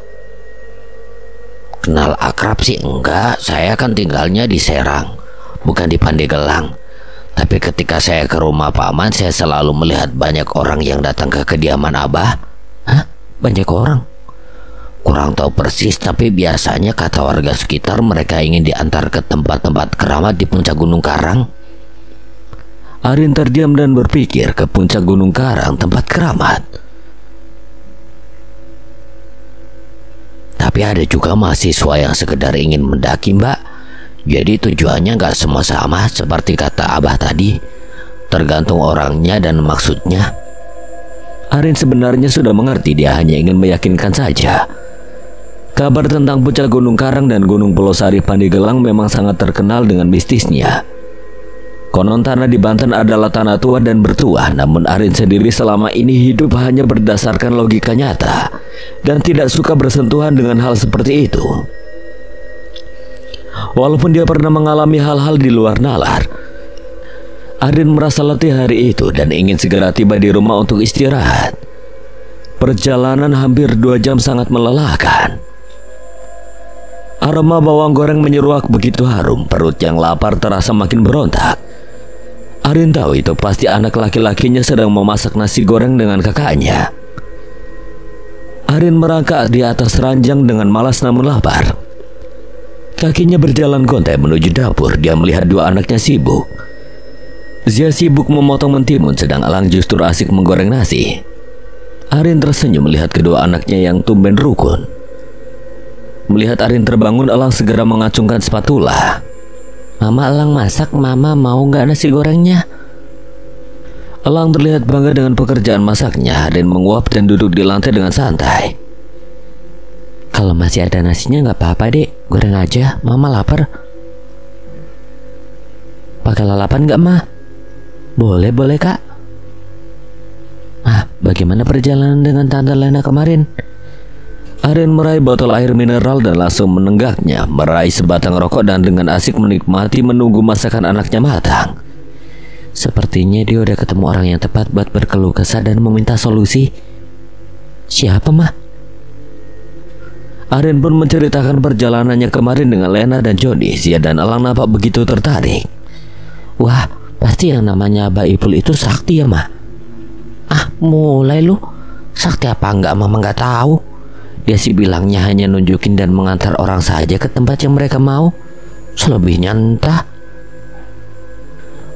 Kenal akrab sih enggak. Saya kan tinggalnya di Serang, bukan di Pandeglang. Tapi ketika saya ke rumah paman, saya selalu melihat banyak orang yang datang ke kediaman Abah.
Hah? Banyak orang?
Kurang tahu persis, tapi biasanya kata warga sekitar mereka ingin diantar ke tempat-tempat keramat di puncak Gunung Karang.
Arin terdiam dan berpikir ke puncak Gunung Karang, tempat keramat.
Tapi ada juga mahasiswa yang sekedar ingin mendaki, Mbak. Jadi tujuannya nggak semua sama seperti kata Abah tadi. Tergantung orangnya dan maksudnya.
Arin sebenarnya sudah mengerti, dia hanya ingin meyakinkan saja. Kabar tentang puncak Gunung Karang dan Gunung Pulosari Pandegelang memang sangat terkenal dengan mistisnya. Konon tanah di Banten adalah tanah tua dan bertuah, namun Arin sendiri selama ini hidup hanya berdasarkan logika nyata dan tidak suka bersentuhan dengan hal seperti itu. Walaupun dia pernah mengalami hal-hal di luar nalar, Arin merasa letih hari itu dan ingin segera tiba di rumah untuk istirahat. Perjalanan hampir 2 jam sangat melelahkan. Aroma bawang goreng menyeruak begitu harum, perut yang lapar terasa makin berontak. Arin tahu itu pasti anak laki-lakinya sedang memasak nasi goreng dengan kakaknya. Arin merangkak di atas ranjang dengan malas namun lapar. Kakinya berjalan gontai menuju dapur. Dia melihat 2 anaknya sibuk. Zia sibuk memotong mentimun, sedang Elang justru asik menggoreng nasi. Arin tersenyum melihat kedua anaknya yang tumben rukun. Melihat Arin terbangun, Elang segera mengacungkan spatula. "Mama, Elang masak, Mama mau nggak nasi gorengnya?" Elang terlihat bangga dengan pekerjaan masaknya. Arin menguap dan duduk di lantai dengan santai. "Kalau masih ada nasinya nggak apa-apa, Dek. Goreng aja, Mama lapar." "Pakai lalapan nggak, Ma?" Boleh, Kak." Bagaimana perjalanan dengan Tante Lena kemarin?" Arin meraih botol air mineral dan langsung menenggaknya, meraih sebatang rokok dan dengan asik menikmati menunggu masakan anaknya matang. "Sepertinya dia udah ketemu orang yang tepat buat berkeluh kesah dan meminta solusi." "Siapa, Ma?" Arin pun menceritakan perjalanannya kemarin dengan Lena dan Joni. Zia dan Elang nampak begitu tertarik. "Wah, pasti yang namanya Abah Ipul itu sakti ya, Ma?" Mulai lu. Sakti apa enggak, Mama nggak tahu. Dia sih bilangnya hanya nunjukin dan mengantar orang saja ke tempat yang mereka mau. Selebihnya entah.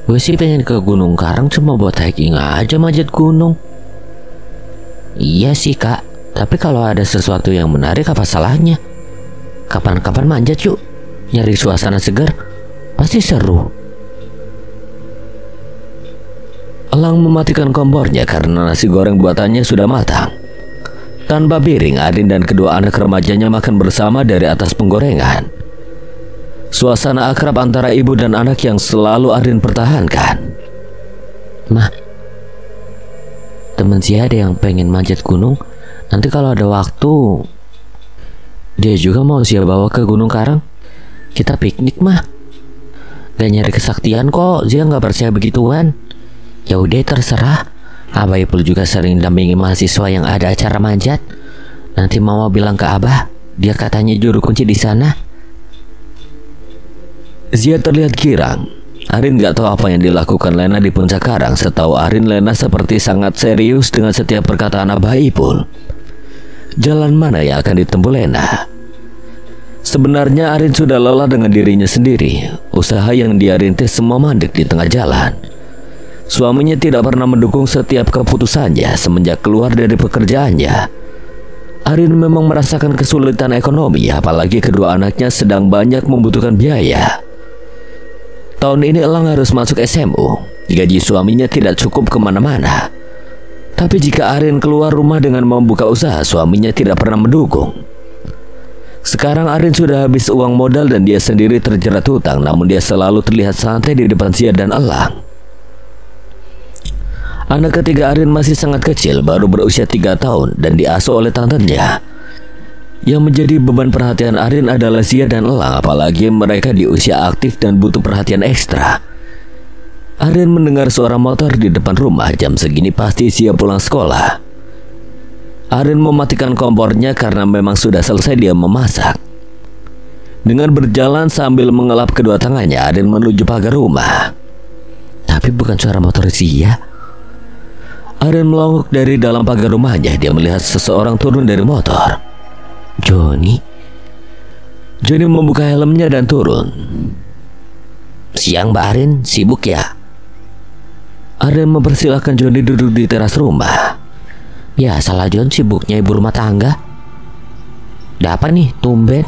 Gue sih pengen ke Gunung Karang cuma buat hiking aja, manjat gunung." "Iya sih, Kak. Tapi kalau ada sesuatu yang menarik apa salahnya? Kapan-kapan manjat yuk. Nyari suasana segar. Pasti seru." Elang mematikan kompornya karena nasi goreng buatannya sudah matang. Tanpa piring, Arin dan kedua anak remajanya makan bersama dari atas penggorengan. Suasana akrab antara ibu dan anak yang selalu Arin pertahankan. "Ma, temen Zia ada yang pengen manjat gunung. Nanti kalau ada waktu, dia juga mau Zia bawa ke Gunung Karang. Kita piknik, Ma. Gak nyari kesaktian kok, Zia gak percaya begituan." "Ya udah, terserah. Abah Ipul juga sering dampingi mahasiswa yang ada acara manjat. Nanti Mama bilang ke Abah, dia katanya juru kunci di sana." Zia terlihat girang. Arin gak tahu apa yang dilakukan Lena di puncak Karang. Setahu Arin, Lena seperti sangat serius dengan setiap perkataan Abah Ipul. Jalan mana yang akan ditempuh Lena? Sebenarnya Arin sudah lelah dengan dirinya sendiri. Usaha yang dia rintis semua mandek di tengah jalan. Suaminya tidak pernah mendukung setiap keputusannya semenjak keluar dari pekerjaannya. Arin memang merasakan kesulitan ekonomi, apalagi kedua anaknya sedang banyak membutuhkan biaya. Tahun ini Elang harus masuk SMU. Gaji suaminya tidak cukup kemana-mana. Tapi jika Arin keluar rumah dengan membuka usaha, suaminya tidak pernah mendukung. Sekarang Arin sudah habis uang modal dan dia sendiri terjerat hutang, namun dia selalu terlihat santai di depan Zia dan Elang. Anak ketiga Arin masih sangat kecil, baru berusia 3 tahun dan diasuh oleh tantenya. Yang menjadi beban perhatian Arin adalah Zia dan Elang, apalagi mereka di usia aktif dan butuh perhatian ekstra. Arin mendengar suara motor di depan rumah. Jam segini pasti Zia pulang sekolah. Arin mematikan kompornya karena memang sudah selesai dia memasak. Dengan berjalan sambil mengelap kedua tangannya, Arin menuju pagar rumah. Tapi bukan suara motor Zia. Arin melongok dari dalam pagar rumahnya. Dia melihat seseorang turun dari motor. Joni membuka helmnya dan turun. "Siang, Mbak Arin, sibuk ya?" Arin mempersilahkan Johnny duduk di teras rumah.
Ya salah John, sibuknya ibu rumah tangga. Ada apa nih tumben?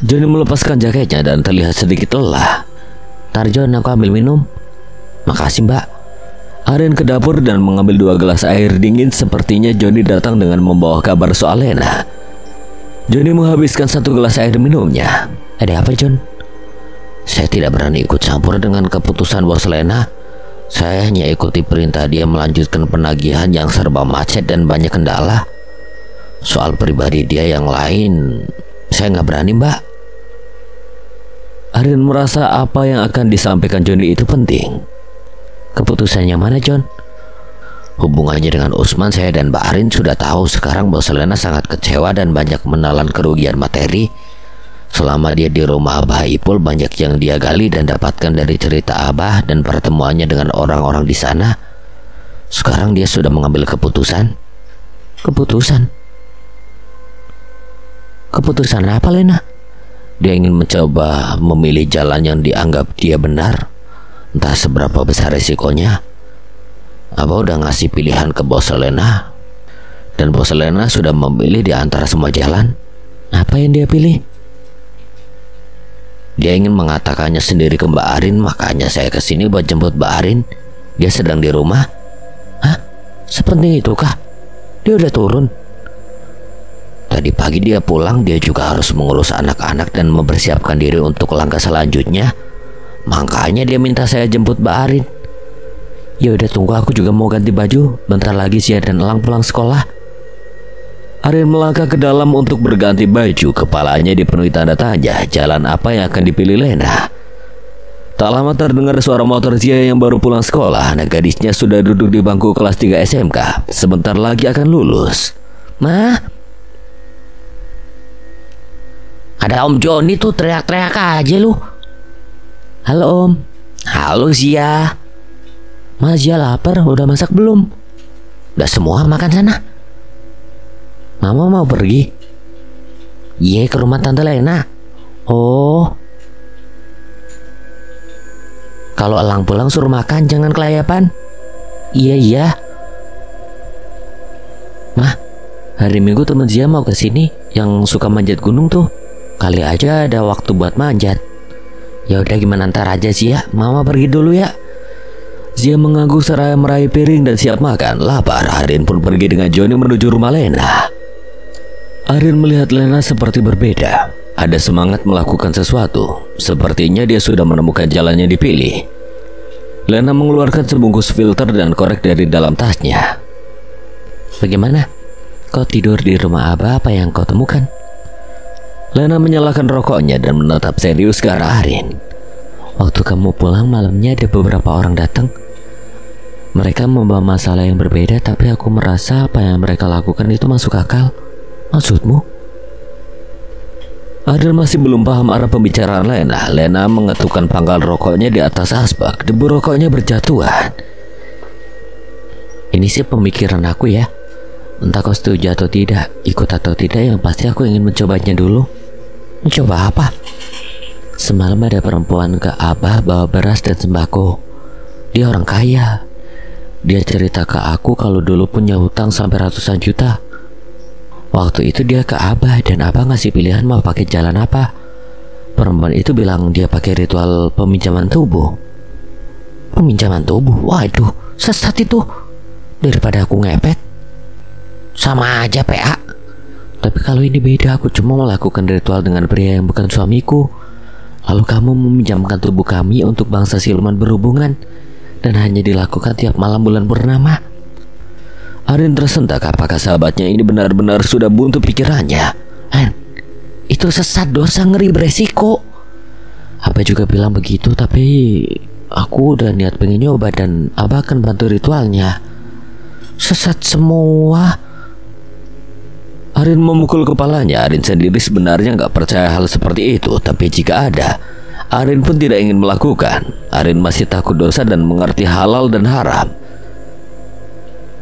Johnny melepaskan jaketnya dan terlihat sedikit lelah.
Ntar John, aku ambil minum.
Makasih mbak. Arin ke dapur dan mengambil 2 gelas air dingin. Sepertinya Johnny datang dengan membawa kabar soal Lena. Johnny menghabiskan 1 gelas air minumnya.
Ada apa John?
Saya tidak berani ikut campur dengan keputusan bos Lena. Saya hanya ikuti perintah dia melanjutkan penagihan yang serba macet dan banyak kendala. Soal pribadi dia yang lain, saya nggak berani mbak.
Arin merasa apa yang akan disampaikan Johnny itu penting.
Keputusannya mana John?
Hubungannya dengan Usman, saya dan Mbak Arin sudah tahu. Sekarang bos Lena sangat kecewa dan banyak menelan kerugian materi. Selama dia di rumah Abah Ipul, banyak yang dia gali dan dapatkan dari cerita Abah dan pertemuannya dengan orang-orang di sana. Sekarang dia sudah mengambil keputusan.
Keputusan? Keputusan apa Lena?
Dia ingin mencoba memilih jalan yang dianggap dia benar. Entah seberapa besar resikonya. Abah udah ngasih pilihan ke bos Lena, dan bos Lena sudah memilih di antara semua jalan.
Apa yang dia pilih?
Dia ingin mengatakannya sendiri ke Mbak Arin, makanya saya kesini buat jemput Mbak Arin. Dia sedang di rumah.
Hah? Sepenting itu kah? Dia udah turun?
Tadi pagi dia pulang. Dia juga harus mengurus anak-anak dan mempersiapkan diri untuk langkah selanjutnya. Makanya dia minta saya jemput Mbak Arin.
Ya udah tunggu, aku juga mau ganti baju. Bentar lagi Zia dan Elang pulang sekolah.
Arin melangkah ke dalam untuk berganti baju. Kepalanya dipenuhi tanda tanya, jalan apa yang akan dipilih Lena. Tak lama terdengar suara motor Zia yang baru pulang sekolah. Anak gadisnya sudah duduk di bangku kelas 3 SMK. Sebentar lagi akan lulus.
Ma, ada Om Johnny tuh teriak-teriak aja lu. Halo Om.
Halo Zia.
Ma, Zia lapar, udah masak belum?
Udah semua, makan sana.
Mama mau pergi?
Iya, ke rumah Tante Lena.
Oh. Kalau Elang pulang suruh makan, jangan kelayapan. Iya. Mah, hari Minggu teman Zia mau ke sini yang suka manjat gunung tuh. Kali aja ada waktu buat manjat. Ya udah, gimana ntar aja Zia. Mama pergi dulu ya.
Zia mengangguk seraya meraih piring dan siap makan. Lapar, Arin pun pergi dengan Johnny menuju rumah Lena. Arin melihat Lena seperti berbeda. Ada semangat melakukan sesuatu. Sepertinya dia sudah menemukan jalan yang dipilih. Lena mengeluarkan sebungkus filter dan korek dari dalam tasnya.
Bagaimana? Kau tidur di rumah Abah, apa yang kau temukan?
Lena menyalakan rokoknya dan menatap serius ke arah Arin.
Waktu kamu pulang malamnya ada beberapa orang datang. Mereka membawa masalah yang berbeda, tapi aku merasa apa yang mereka lakukan itu masuk akal. Maksudmu?
Arin masih belum paham arah pembicaraan Lena. Lena mengetukkan pangkal rokoknya di atas asbak. Debu rokoknya berjatuhan.
Ini sih pemikiran aku ya. Entah kau setuju atau tidak, ikut atau tidak, yang pasti aku ingin mencobanya dulu. Mencoba apa? Semalam ada perempuan ke Abah bawa beras dan sembako. Dia orang kaya. Dia cerita ke aku kalau dulu punya hutang sampai ratusan juta. Waktu itu dia ke Abah dan Abah ngasih pilihan mau pakai jalan apa. Perempuan itu bilang dia pakai ritual peminjaman tubuh. Peminjaman tubuh? Waduh, sesat itu. Daripada aku ngepet. Sama aja PA. Tapi kalau ini beda, aku cuma melakukan ritual dengan pria yang bukan suamiku. Lalu kamu meminjamkan tubuh kami untuk bangsa siluman berhubungan, dan hanya dilakukan tiap malam bulan purnama.
Arin tersentak, apakah sahabatnya ini benar-benar sudah buntu pikirannya?
Itu sesat, dosa, ngeri, beresiko. Abah juga bilang begitu, tapi aku udah niat pengen nyoba dan Abah akan bantu ritualnya. Sesat semua.
Arin memukul kepalanya. Arin sendiri sebenarnya nggak percaya hal seperti itu, tapi jika ada, Arin pun tidak ingin melakukan. Arin masih takut dosa dan mengerti halal dan haram.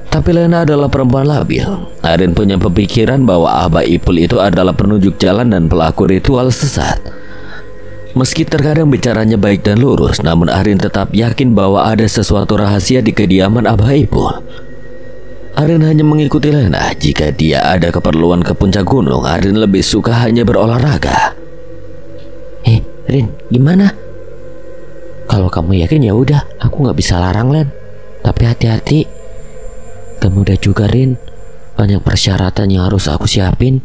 Tapi Lena adalah perempuan labil. Arin punya pemikiran bahwa Abah Ipul itu adalah penunjuk jalan dan pelaku ritual sesat. Meski terkadang bicaranya baik dan lurus, namun Arin tetap yakin bahwa ada sesuatu rahasia di kediaman Abah Ipul. Arin hanya mengikuti Lena. Jika dia ada keperluan ke puncak gunung, Arin lebih suka hanya berolahraga.
Rin, gimana? Kalau kamu yakin ya udah, aku nggak bisa larang, Len. Tapi hati-hati. Kamu udah juga, Rin. Banyak persyaratan yang harus aku siapin.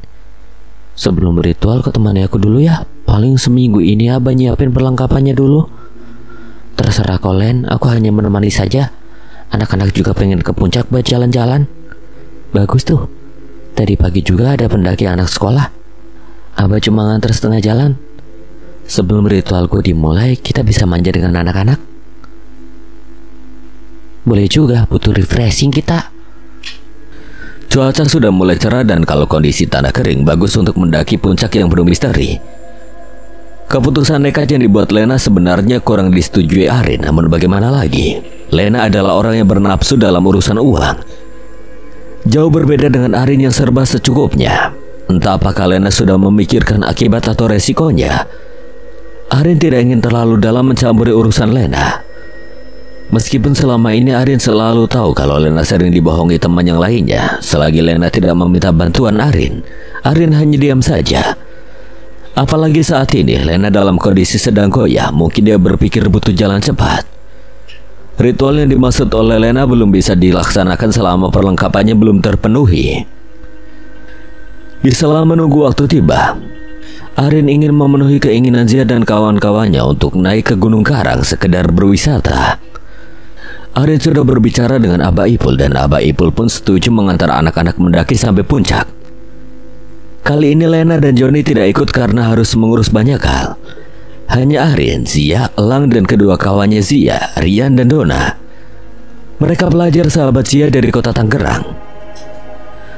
Sebelum ritual ketemani aku dulu ya. Paling seminggu ini Abah nyiapin perlengkapannya dulu. Terserah kau, Len. Aku hanya menemani saja. Anak-anak juga pengen ke puncak buat jalan-jalan. Bagus tuh. Tadi pagi juga ada pendaki anak sekolah. Abah cuma nganter setengah jalan. Sebelum ritualku dimulai, kita bisa manja dengan anak-anak. Boleh juga, butuh refreshing kita.
Cuaca sudah mulai cerah dan kalau kondisi tanah kering, bagus untuk mendaki puncak yang penuh misteri. Keputusan nekat yang dibuat Lena sebenarnya kurang disetujui Arin, namun bagaimana lagi? Lena adalah orang yang bernafsu dalam urusan uang. Jauh berbeda dengan Arin yang serba secukupnya. Entah apakah Lena sudah memikirkan akibat atau resikonya. Arin tidak ingin terlalu dalam mencampuri urusan Lena. Meskipun selama ini Arin selalu tahu kalau Lena sering dibohongi teman yang lainnya. Selagi Lena tidak meminta bantuan Arin hanya diam saja. Apalagi saat ini Lena dalam kondisi sedang goyah. Mungkin dia berpikir butuh jalan cepat. Ritual yang dimaksud oleh Lena belum bisa dilaksanakan selama perlengkapannya belum terpenuhi. Di selama menunggu waktu tiba, Arin ingin memenuhi keinginan Zia dan kawan-kawannya untuk naik ke Gunung Karang sekedar berwisata. Arin sudah berbicara dengan Abah Ipul dan Abah Ipul pun setuju mengantar anak-anak mendaki sampai puncak. Kali ini Lena dan Joni tidak ikut karena harus mengurus banyak hal. Hanya Arin, Zia, Elang dan kedua kawannya Zia, Rian dan Dona. Mereka pelajar sahabat Zia dari kota Tangerang.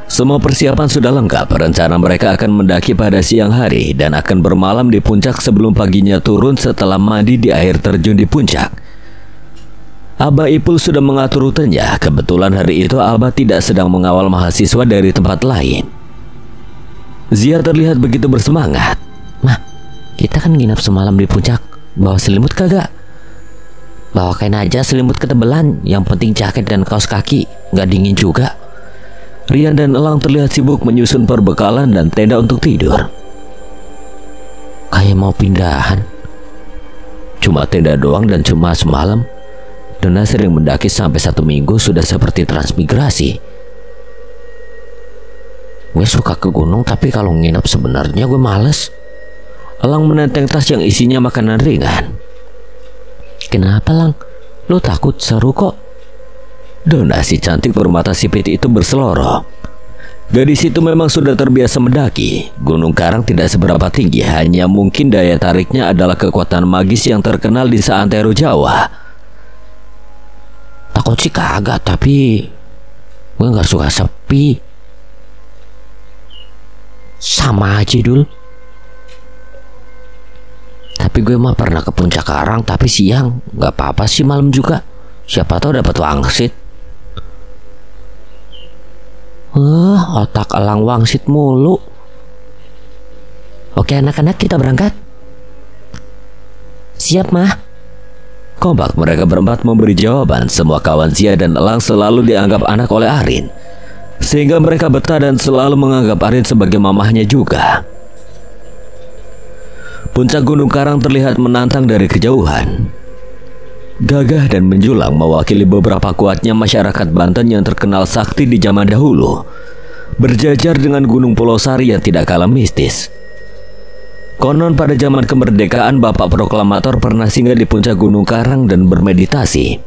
Semua persiapan sudah lengkap. Rencana mereka akan mendaki pada siang hari dan akan bermalam di puncak sebelum paginya turun setelah mandi di air terjun di puncak. Abah Ipul sudah mengatur rutenya. Kebetulan hari itu Abah tidak sedang mengawal mahasiswa dari tempat lain. Zia terlihat begitu bersemangat.
Mah, kita kan nginap semalam di puncak. Bawa selimut kagak? Bawa kain aja, selimut ketebelan. Yang penting jaket dan kaos kaki. Nggak dingin juga.
Rian dan Elang terlihat sibuk menyusun perbekalan dan tenda untuk tidur.
Kayak mau pindahan.
Cuma tenda doang dan cuma semalam. Dona sering mendaki sampai 1 minggu sudah seperti transmigrasi.
Gue suka ke gunung tapi kalau nginep sebenarnya gue males.
Elang menenteng tas yang isinya makanan ringan.
Kenapa, Lang? Lo takut? Seru kok.
Dona si cantik bermata sipit itu berseloroh. Gadis itu memang sudah terbiasa mendaki. Gunung Karang tidak seberapa tinggi, hanya mungkin daya tariknya adalah kekuatan magis yang terkenal di seantero Jawa.
Takut sih kagak, tapi gue gak suka sepi. Sama aja Dul. Tapi gue mah pernah ke puncak Karang tapi siang. Gak apa-apa sih malam juga. Siapa tahu dapat wangsit. Otak Elang wangsit mulu. Oke anak-anak, kita berangkat. Siap, Mah.
Kompak mereka berempat memberi jawaban. Semua kawan Zia dan Elang selalu dianggap anak oleh Arin, sehingga mereka betah dan selalu menganggap Arin sebagai mamahnya juga. Puncak Gunung Karang terlihat menantang dari kejauhan. Gagah dan menjulang mewakili beberapa kuatnya masyarakat Banten yang terkenal sakti di zaman dahulu, berjajar dengan Gunung Pulosari yang tidak kalah mistis. Konon pada zaman kemerdekaan Bapak Proklamator pernah singgah di puncak Gunung Karang dan bermeditasi.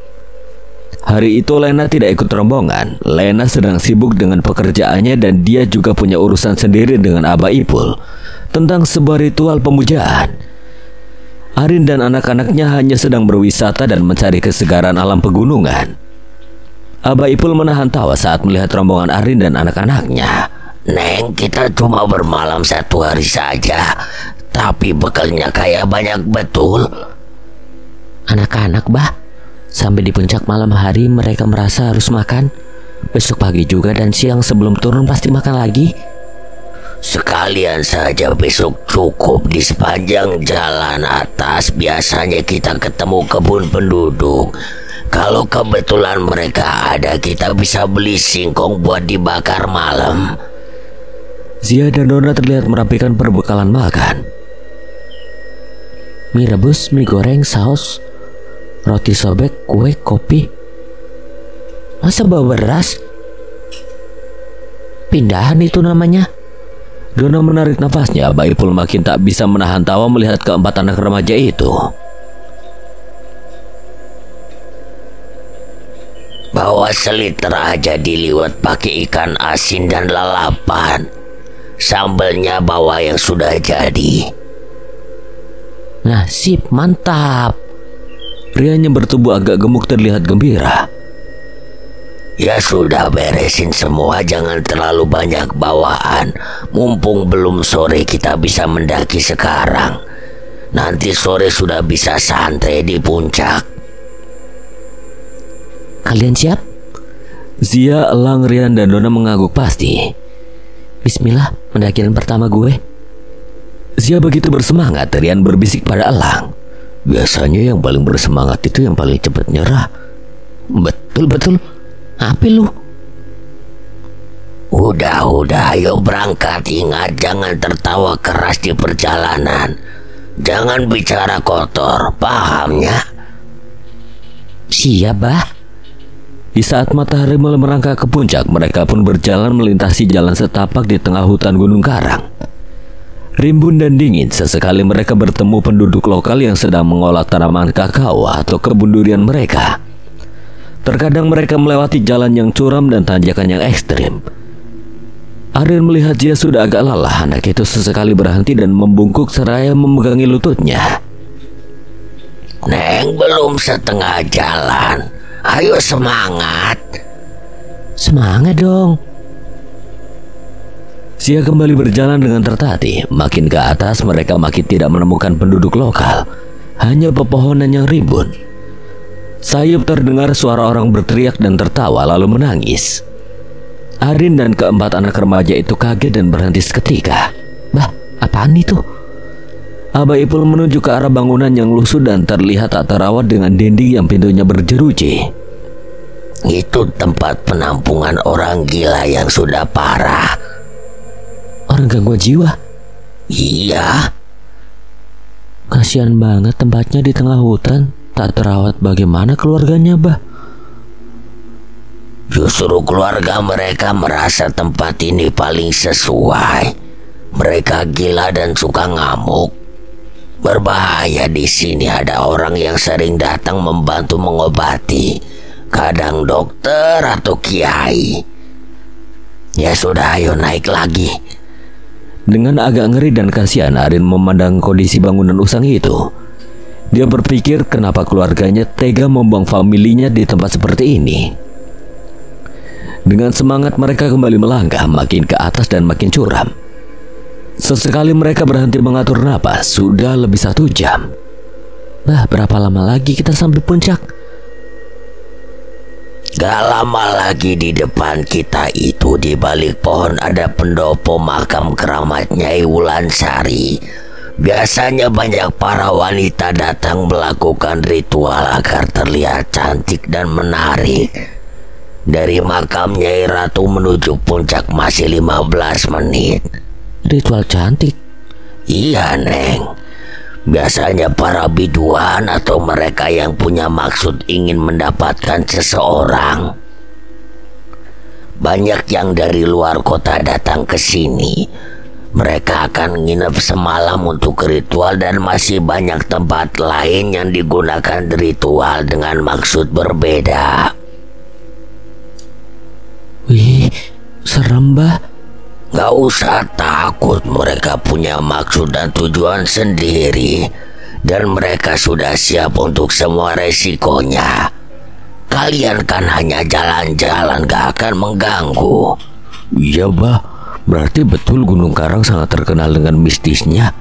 Hari itu Lena tidak ikut rombongan. Lena sedang sibuk dengan pekerjaannya dan dia juga punya urusan sendiri dengan Abah Ipul tentang sebuah ritual pemujaan. Arin dan anak-anaknya hanya sedang berwisata dan mencari kesegaran alam pegunungan. Abah Ipul menahan tawa saat melihat rombongan Arin dan anak-anaknya.
Neng, kita cuma bermalam 1 hari saja, tapi bekalnya kayak banyak betul.
Anak-anak, Bah. Sampai di puncak malam hari mereka merasa harus makan. Besok pagi juga dan siang sebelum turun pasti makan lagi.
Sekalian saja besok cukup di sepanjang jalan atas biasanya kita ketemu kebun penduduk. Kalau kebetulan mereka ada, kita bisa beli singkong buat dibakar malam.
Zia dan Nona terlihat merapikan perbekalan makan. Mie rebus, mie goreng, saus, roti sobek, kue, kopi. Masa bawa beras? Pindahan itu namanya. Dona menarik nafasnya. Abah Ipul makin tak bisa menahan tawa melihat keempat anak remaja itu.
Bawa seliter aja diliwet pakai ikan asin dan lalapan. Sambelnya bawa yang sudah jadi.
Nah, sip, mantap. Prianya bertubuh agak gemuk terlihat gembira.
Ya sudah, beresin semua, jangan terlalu banyak bawaan. Mumpung belum sore kita bisa mendaki sekarang. Nanti sore sudah bisa santai di puncak.
Kalian siap? Zia, Elang, Rian, dan Dona mengangguk pasti. Bismillah, pendakian pertama gue. Zia begitu bersemangat, Rian berbisik pada Elang. Biasanya yang paling bersemangat itu yang paling cepat nyerah. Betul. Apa lu?
Udah, ayo berangkat. Ingat, jangan tertawa keras di perjalanan. Jangan bicara kotor, pahamnya?
Siap, Bah. Di saat matahari mulai merangkak ke puncak, mereka pun berjalan melintasi jalan setapak di tengah hutan Gunung Karang. Rimbun dan dingin, sesekali mereka bertemu penduduk lokal yang sedang mengolah tanaman kakao atau kebun durian mereka. Terkadang mereka melewati jalan yang curam dan tanjakan yang ekstrim. Arin melihat Zia sudah agak lelah. Anak itu sesekali berhenti dan membungkuk seraya memegangi lututnya.
Neng, belum setengah jalan. Ayo semangat.
Semangat dong. Zia kembali berjalan dengan tertatih. Makin ke atas mereka makin tidak menemukan penduduk lokal. Hanya pepohonan yang rimbun. Sayup terdengar suara orang berteriak dan tertawa lalu menangis. Arin dan keempat anak remaja itu kaget dan berhenti seketika. Bah, apaan itu? Abah Ipul menunjuk ke arah bangunan yang lusuh dan terlihat tak terawat dengan dinding yang pintunya berjeruji.
Itu tempat penampungan orang gila yang sudah parah.
Orang gangguan jiwa?
Iya.
Kasihan banget tempatnya di tengah hutan. Tak terawat, bagaimana keluarganya, Bah?
Justru keluarga mereka merasa tempat ini paling sesuai. Mereka gila dan suka ngamuk. Berbahaya di sini, ada orang yang sering datang membantu mengobati. Kadang dokter atau kiai. Ya sudah, ayo naik lagi.
Dengan agak ngeri dan kasihan, Arin memandang kondisi bangunan usang itu. Dia berpikir kenapa keluarganya tega membuang familinya di tempat seperti ini. Dengan semangat mereka kembali melangkah makin ke atas dan makin curam. Sesekali mereka berhenti mengatur napas. Sudah lebih 1 jam. Bah, berapa lama lagi kita sampai puncak?
Gak lama lagi di depan kita itu, di balik pohon ada pendopo makam keramat Nyai Wulansari. Biasanya banyak para wanita datang melakukan ritual agar terlihat cantik dan menarik. Dari makam Nyai Ratu menuju puncak masih 15 menit.
Ritual cantik?
Iya, Neng. Biasanya para biduan atau mereka yang punya maksud ingin mendapatkan seseorang. Banyak yang dari luar kota datang ke sini. Mereka akan nginep semalam untuk ritual dan masih banyak tempat lain yang digunakan ritual dengan maksud berbeda.
Wih, serem, Bah.
Gak usah takut, mereka punya maksud dan tujuan sendiri. Dan mereka sudah siap untuk semua resikonya. Kalian kan hanya jalan-jalan, gak akan mengganggu.
Iya, Bah. Berarti betul Gunung Karang sangat terkenal dengan mistisnya.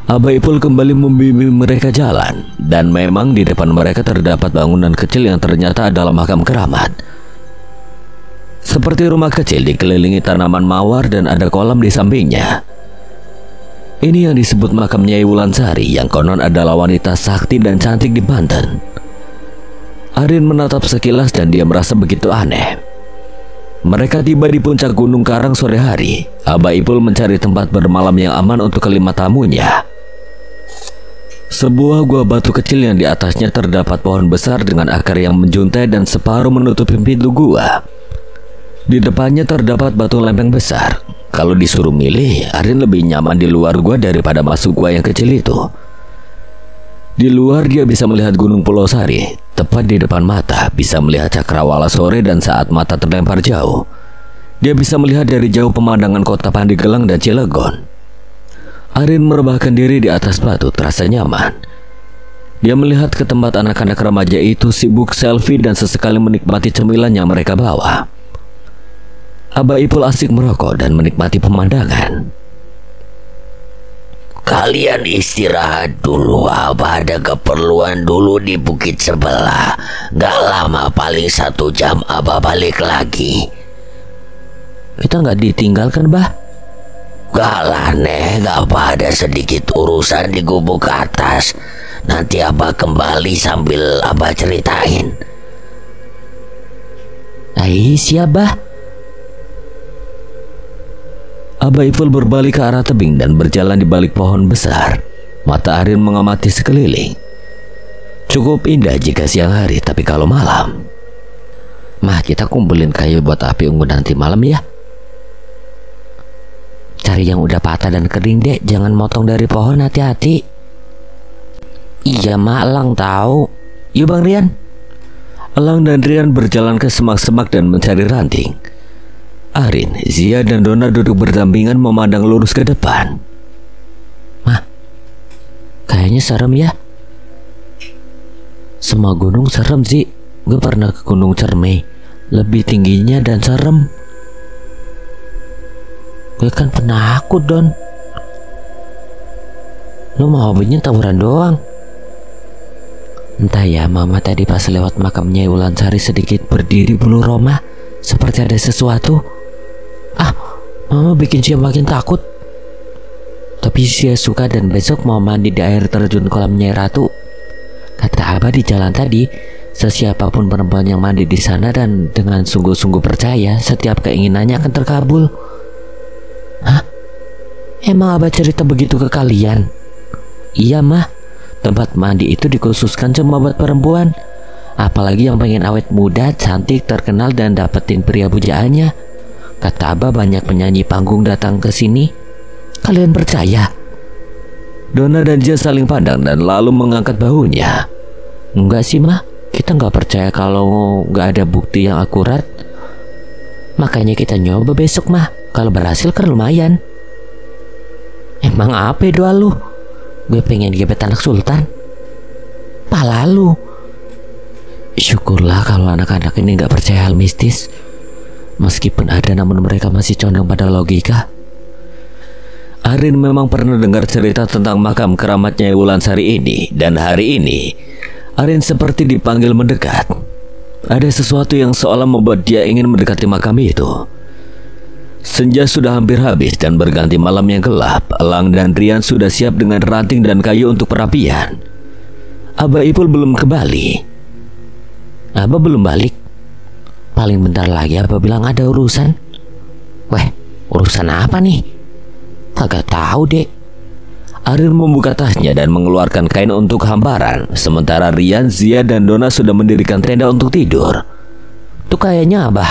Abah Ipul kembali membimbing mereka jalan. Dan memang di depan mereka terdapat bangunan kecil yang ternyata adalah makam keramat. seperti rumah kecil dikelilingi tanaman mawar dan ada kolam di sampingnya. Ini yang disebut makam Nyai Wulansari yang konon adalah wanita sakti dan cantik di Banten. Arin menatap sekilas dan dia merasa begitu aneh. Mereka tiba di puncak Gunung Karang sore hari. Abah Ipul mencari tempat bermalam yang aman untuk kelima tamunya. Sebuah gua batu kecil yang di atasnya terdapat pohon besar dengan akar yang menjuntai dan separuh menutupi pintu gua. Di depannya terdapat batu lempeng besar. Kalau disuruh milih, Arin lebih nyaman di luar gua daripada masuk gua yang kecil itu. Di luar dia bisa melihat Gunung Pulau Sari, tepat di depan mata, bisa melihat cakrawala sore dan saat mata terlempar jauh. Dia bisa melihat dari jauh pemandangan kota Pandeglang dan Cilegon. Arin merebahkan diri di atas batu, terasa nyaman. Dia melihat ke tempat anak-anak remaja itu sibuk selfie dan sesekali menikmati cemilan yang mereka bawa. Abah Ipul asik merokok dan menikmati pemandangan.
Kalian istirahat dulu, Abah ada keperluan dulu di bukit sebelah. Gak lama, paling 1 jam Abah balik lagi.
Kita nggak ditinggalkan, Bah?
Gak lah, Neh, gak apa, ada sedikit urusan di gubuk atas. Nanti Abah kembali sambil Abah ceritain.
Siap, Bah. Abah Ipul berbalik ke arah tebing dan berjalan di balik pohon besar. Mata Arin mengamati sekeliling. Cukup indah jika siang hari, tapi kalau malam. Mah, kita kumpulin kayu buat api unggun nanti malam ya. Cari yang udah patah dan kering deh, jangan motong dari pohon, hati-hati. Iya, Mak, Elang tahu. Yuk Bang Rian. Elang dan Rian berjalan ke semak-semak dan mencari ranting. Arin, Zia, dan Dona duduk berdampingan memandang lurus ke depan. Mah, kayaknya serem ya. Semua gunung serem sih. Gue pernah ke Gunung Cermai, lebih tingginya dan serem. Gue kan penakut, Don. Lo mau hobinya tawuran doang. Entah ya, Mama tadi pas lewat makam Nyai Wulansari sedikit berdiri bulu roma, seperti ada sesuatu. Mama bikin Sia makin takut. Tapi Sia suka dan besok mau mandi di air terjun kolam Nyai Ratu. Kata Abah di jalan tadi, sesiapapun perempuan yang mandi di sana dan dengan sungguh-sungguh percaya, setiap keinginannya akan terkabul. Hah? Emang Abah cerita begitu ke kalian? Iya, Mah. Tempat mandi itu dikhususkan cuma buat perempuan. Apalagi yang pengen awet muda, cantik, terkenal, dan dapetin pria pujaannya. Kata Abah banyak penyanyi panggung datang ke sini. Kalian percaya? Dona dan Zia saling pandang dan lalu mengangkat bahunya. Enggak sih, Mah. Kita nggak percaya kalau nggak ada bukti yang akurat. Makanya kita nyoba besok, Mah. Kalau berhasil kan lumayan. Emang apa doa lu? Gue pengen gebet anak sultan. Pala lu. Syukurlah kalau anak-anak ini nggak percaya hal mistis. Meskipun ada, namun mereka masih condong pada logika. Arin memang pernah dengar cerita tentang makam keramat Nyai Wulansari ini, dan hari ini Arin seperti dipanggil mendekat. Ada sesuatu yang seolah membuat dia ingin mendekati makam itu. Senja sudah hampir habis dan berganti malam yang gelap. Elang dan Rian sudah siap dengan ranting dan kayu untuk perapian. Abah Ipul belum kembali. Abah belum balik. Paling bentar lagi Abah bilang ada urusan. Weh, urusan apa nih? Kagak tahu deh. Arin membuka tasnya dan mengeluarkan kain untuk hamparan. Sementara Rian, Zia, dan Dona sudah mendirikan tenda untuk tidur. Tuh kayaknya Abah.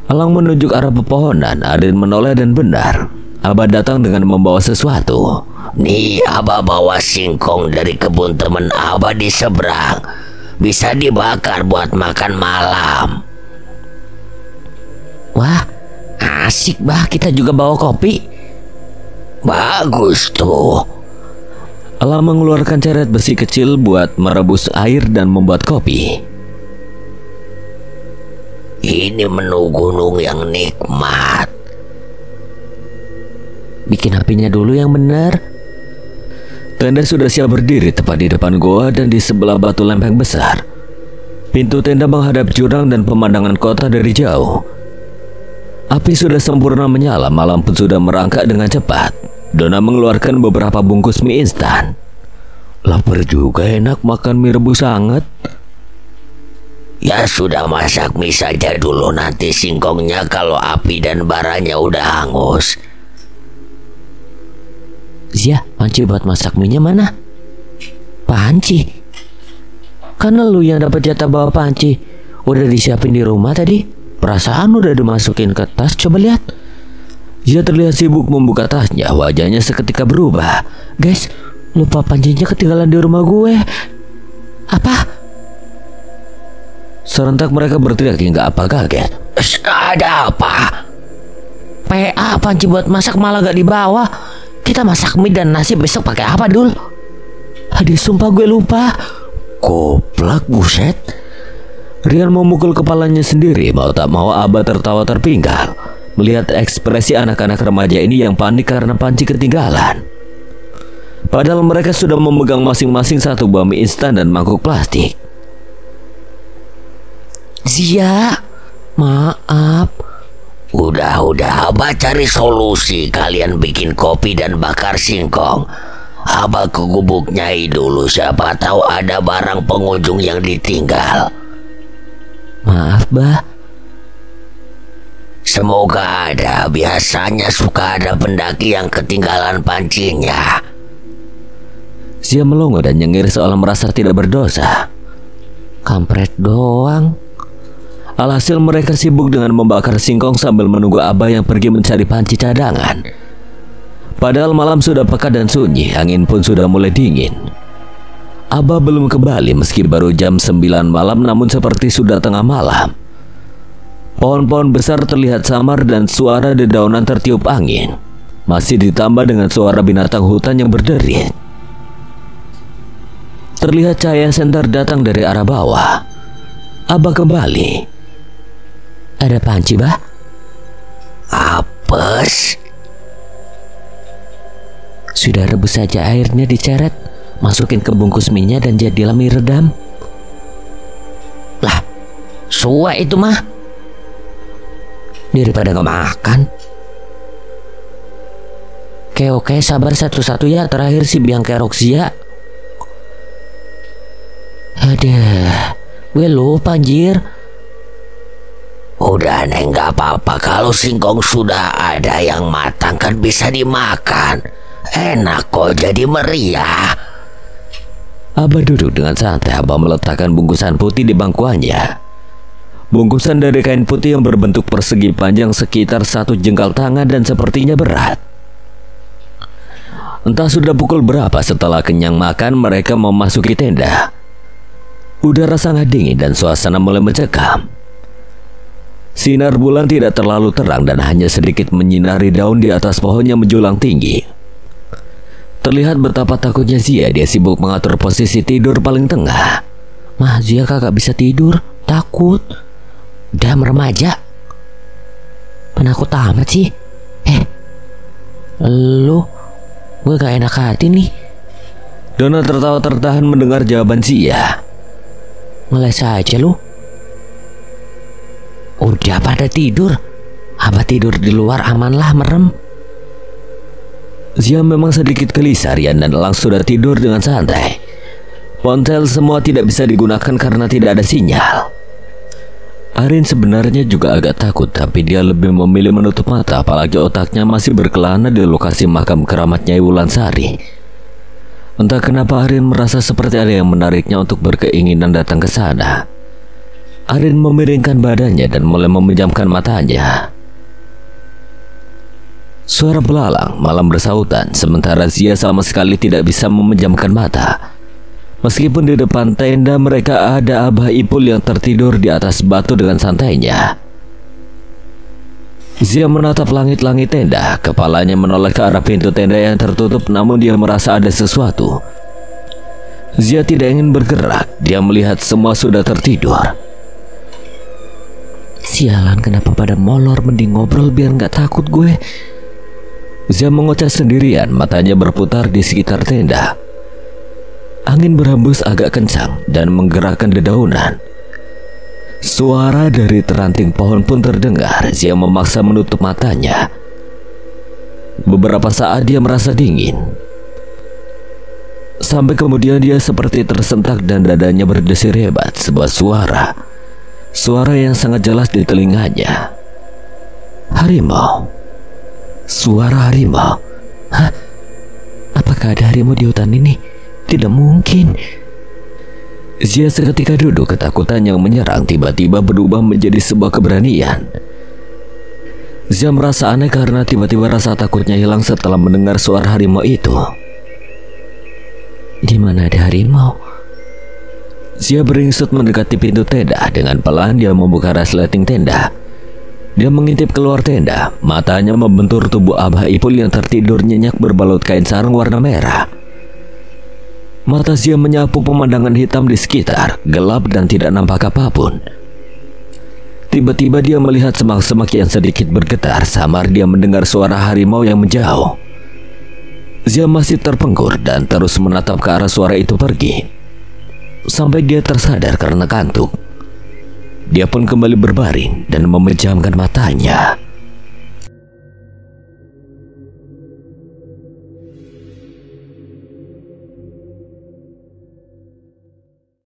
Elang menunjuk arah pepohonan. Arin menoleh dan benar. Abah datang dengan membawa sesuatu.
Nih, Abah bawa singkong dari kebun temen Abah di seberang. Bisa dibakar buat makan malam.
Wah, asik, Bah. Kita juga bawa kopi.
Bagus tuh.
Elang mengeluarkan ceret besi kecil buat merebus air dan membuat kopi.
Ini menu gunung yang nikmat.
Bikin apinya dulu yang benar. Tenda sudah siap berdiri tepat di depan goa dan di sebelah batu lempeng besar. Pintu tenda menghadap jurang dan pemandangan kota dari jauh. Api sudah sempurna menyala, malam pun sudah merangkak dengan cepat. Dona mengeluarkan beberapa bungkus mie instan. Lapar juga, enak makan mie rebus hangat.
Ya sudah, masak mie saja dulu, nanti singkongnya kalau api dan baranya udah hangus.
Zia, panci buat masak mie-nya mana? Panci? Karena lu yang dapat jatah bawa panci. Udah disiapin di rumah tadi. Perasaan udah dimasukin ke tas, coba lihat.
Zia terlihat sibuk membuka tasnya, wajahnya seketika berubah.
Guys, lupa pancinya ketinggalan di rumah gue. Apa?
Serentak mereka berteriak hingga apa kaget.
Ada apa?
PA, panci buat masak malah gak dibawa. Kita masak mie dan nasi besok pakai apa, Dul? Aduh, sumpah gue lupa.
Goblok, buset. Rian memukul kepalanya sendiri. Mau tak mau Abah tertawa terpinggal melihat ekspresi anak-anak remaja ini yang panik karena panci ketinggalan. Padahal mereka sudah memegang masing-masing satu buah mie instan dan mangkuk plastik.
Zia, maaf.
Udah, Abah cari solusi. Kalian bikin kopi dan bakar singkong. Abah ke gubuk Nyai dulu, siapa tahu ada barang pengunjung yang ditinggal.
Maaf, Bah.
Semoga ada, biasanya suka ada pendaki yang ketinggalan pancinya.
Zia melongo dan nyengir seolah merasa tidak berdosa.
Kampret doang.
Alhasil mereka sibuk dengan membakar singkong sambil menunggu Abah yang pergi mencari panci cadangan. Padahal malam sudah pekat dan sunyi, angin pun sudah mulai dingin. Abah belum kembali meski baru jam 9 malam, namun seperti sudah tengah malam. Pohon-pohon besar terlihat samar dan suara dedaunan tertiup angin. Masih ditambah dengan suara binatang hutan yang berderit. Terlihat cahaya senter datang dari arah bawah. Abah kembali.
Ada panci, Bah?
Apes.
Sudah rebus saja airnya, diceret. Masukin ke bungkus mie-nya dan jadilah mie redam. Lah, suwe itu mah. Daripada gak makan. Oke, sabar satu-satu ya. Terakhir si biang kerok Zia. Aduh, gue lupa anjir.
Udah Neng, gak apa-apa. Kalau singkong sudah ada yang matang kan bisa dimakan. Enak kok, jadi meriah.
Abah duduk dengan santai. Abah meletakkan bungkusan putih di bangkuannya. Bungkusan dari kain putih yang berbentuk persegi panjang sekitar 1 jengkal tangan dan sepertinya berat. Entah sudah pukul berapa setelah kenyang makan, mereka memasuki tenda. Udara sangat dingin dan suasana mulai mencekam. Sinar bulan tidak terlalu terang dan hanya sedikit menyinari daun di atas pohon yang menjulang tinggi. Terlihat betapa takutnya Zia. Dia sibuk mengatur posisi tidur paling tengah.
Mah, Zia kagak bisa tidur, takut. Udah remaja. Penakut amat sih. Lu, gue gak enak hati nih.
Dona tertawa tertahan mendengar jawaban Zia.
Ngeles aja lu. Udah pada tidur. Abah tidur di luar aman lah, merem.
Zia memang sedikit gelisah. Rian dan Elang sudah tidur dengan santai. Ponsel semua tidak bisa digunakan karena tidak ada sinyal. Arin sebenarnya juga agak takut, tapi dia lebih memilih menutup mata, apalagi otaknya masih berkelana di lokasi makam keramat Nyai Wulansari. Entah kenapa Arin merasa seperti ada yang menariknya untuk berkeinginan datang ke sana. Arin memiringkan badannya dan mulai memejamkan matanya. Suara belalang malam bersautan, sementara Zia sama sekali tidak bisa memejamkan mata. Meskipun di depan tenda mereka ada Abah Ipul yang tertidur di atas batu dengan santainya. Zia menatap langit-langit tenda, kepalanya menoleh ke arah pintu tenda yang tertutup, namun dia merasa ada sesuatu. Zia tidak ingin bergerak, dia melihat semua sudah tertidur.
Sialan, kenapa pada molor, mending ngobrol biar gak takut gue.
Zia mengoceh sendirian, matanya berputar di sekitar tenda. Angin berhembus agak kencang dan menggerakkan dedaunan. Suara dari teranting pohon pun terdengar. Zia memaksa menutup matanya. Beberapa saat dia merasa dingin. Sampai kemudian dia seperti tersentak dan dadanya berdesir hebat. Sebuah suara yang sangat jelas di telinganya. Harimau. Suara harimau. Hah? Apakah ada harimau di hutan ini? Tidak mungkin. Zia seketika duduk, ketakutan yang menyerang tiba-tiba berubah menjadi sebuah keberanian. Zia merasa aneh karena tiba-tiba rasa takutnya hilang setelah mendengar suara harimau itu. Di mana ada harimau? Zia beringsut mendekati pintu tenda. Dengan pelan dia membuka resleting tenda. Dia mengintip keluar tenda. Matanya membentur tubuh Abah Ipul yang tertidur nyenyak berbalut kain sarung warna merah. Mata Zia menyapu pemandangan hitam di sekitar, gelap dan tidak nampak apapun. Tiba-tiba dia melihat semak-semak yang sedikit bergetar. Samar dia mendengar suara harimau yang menjauh. Zia masih terpengkur dan terus menatap ke arah suara itu pergi. Sampai dia tersadar karena kantuk. Dia pun kembali berbaring dan memejamkan matanya.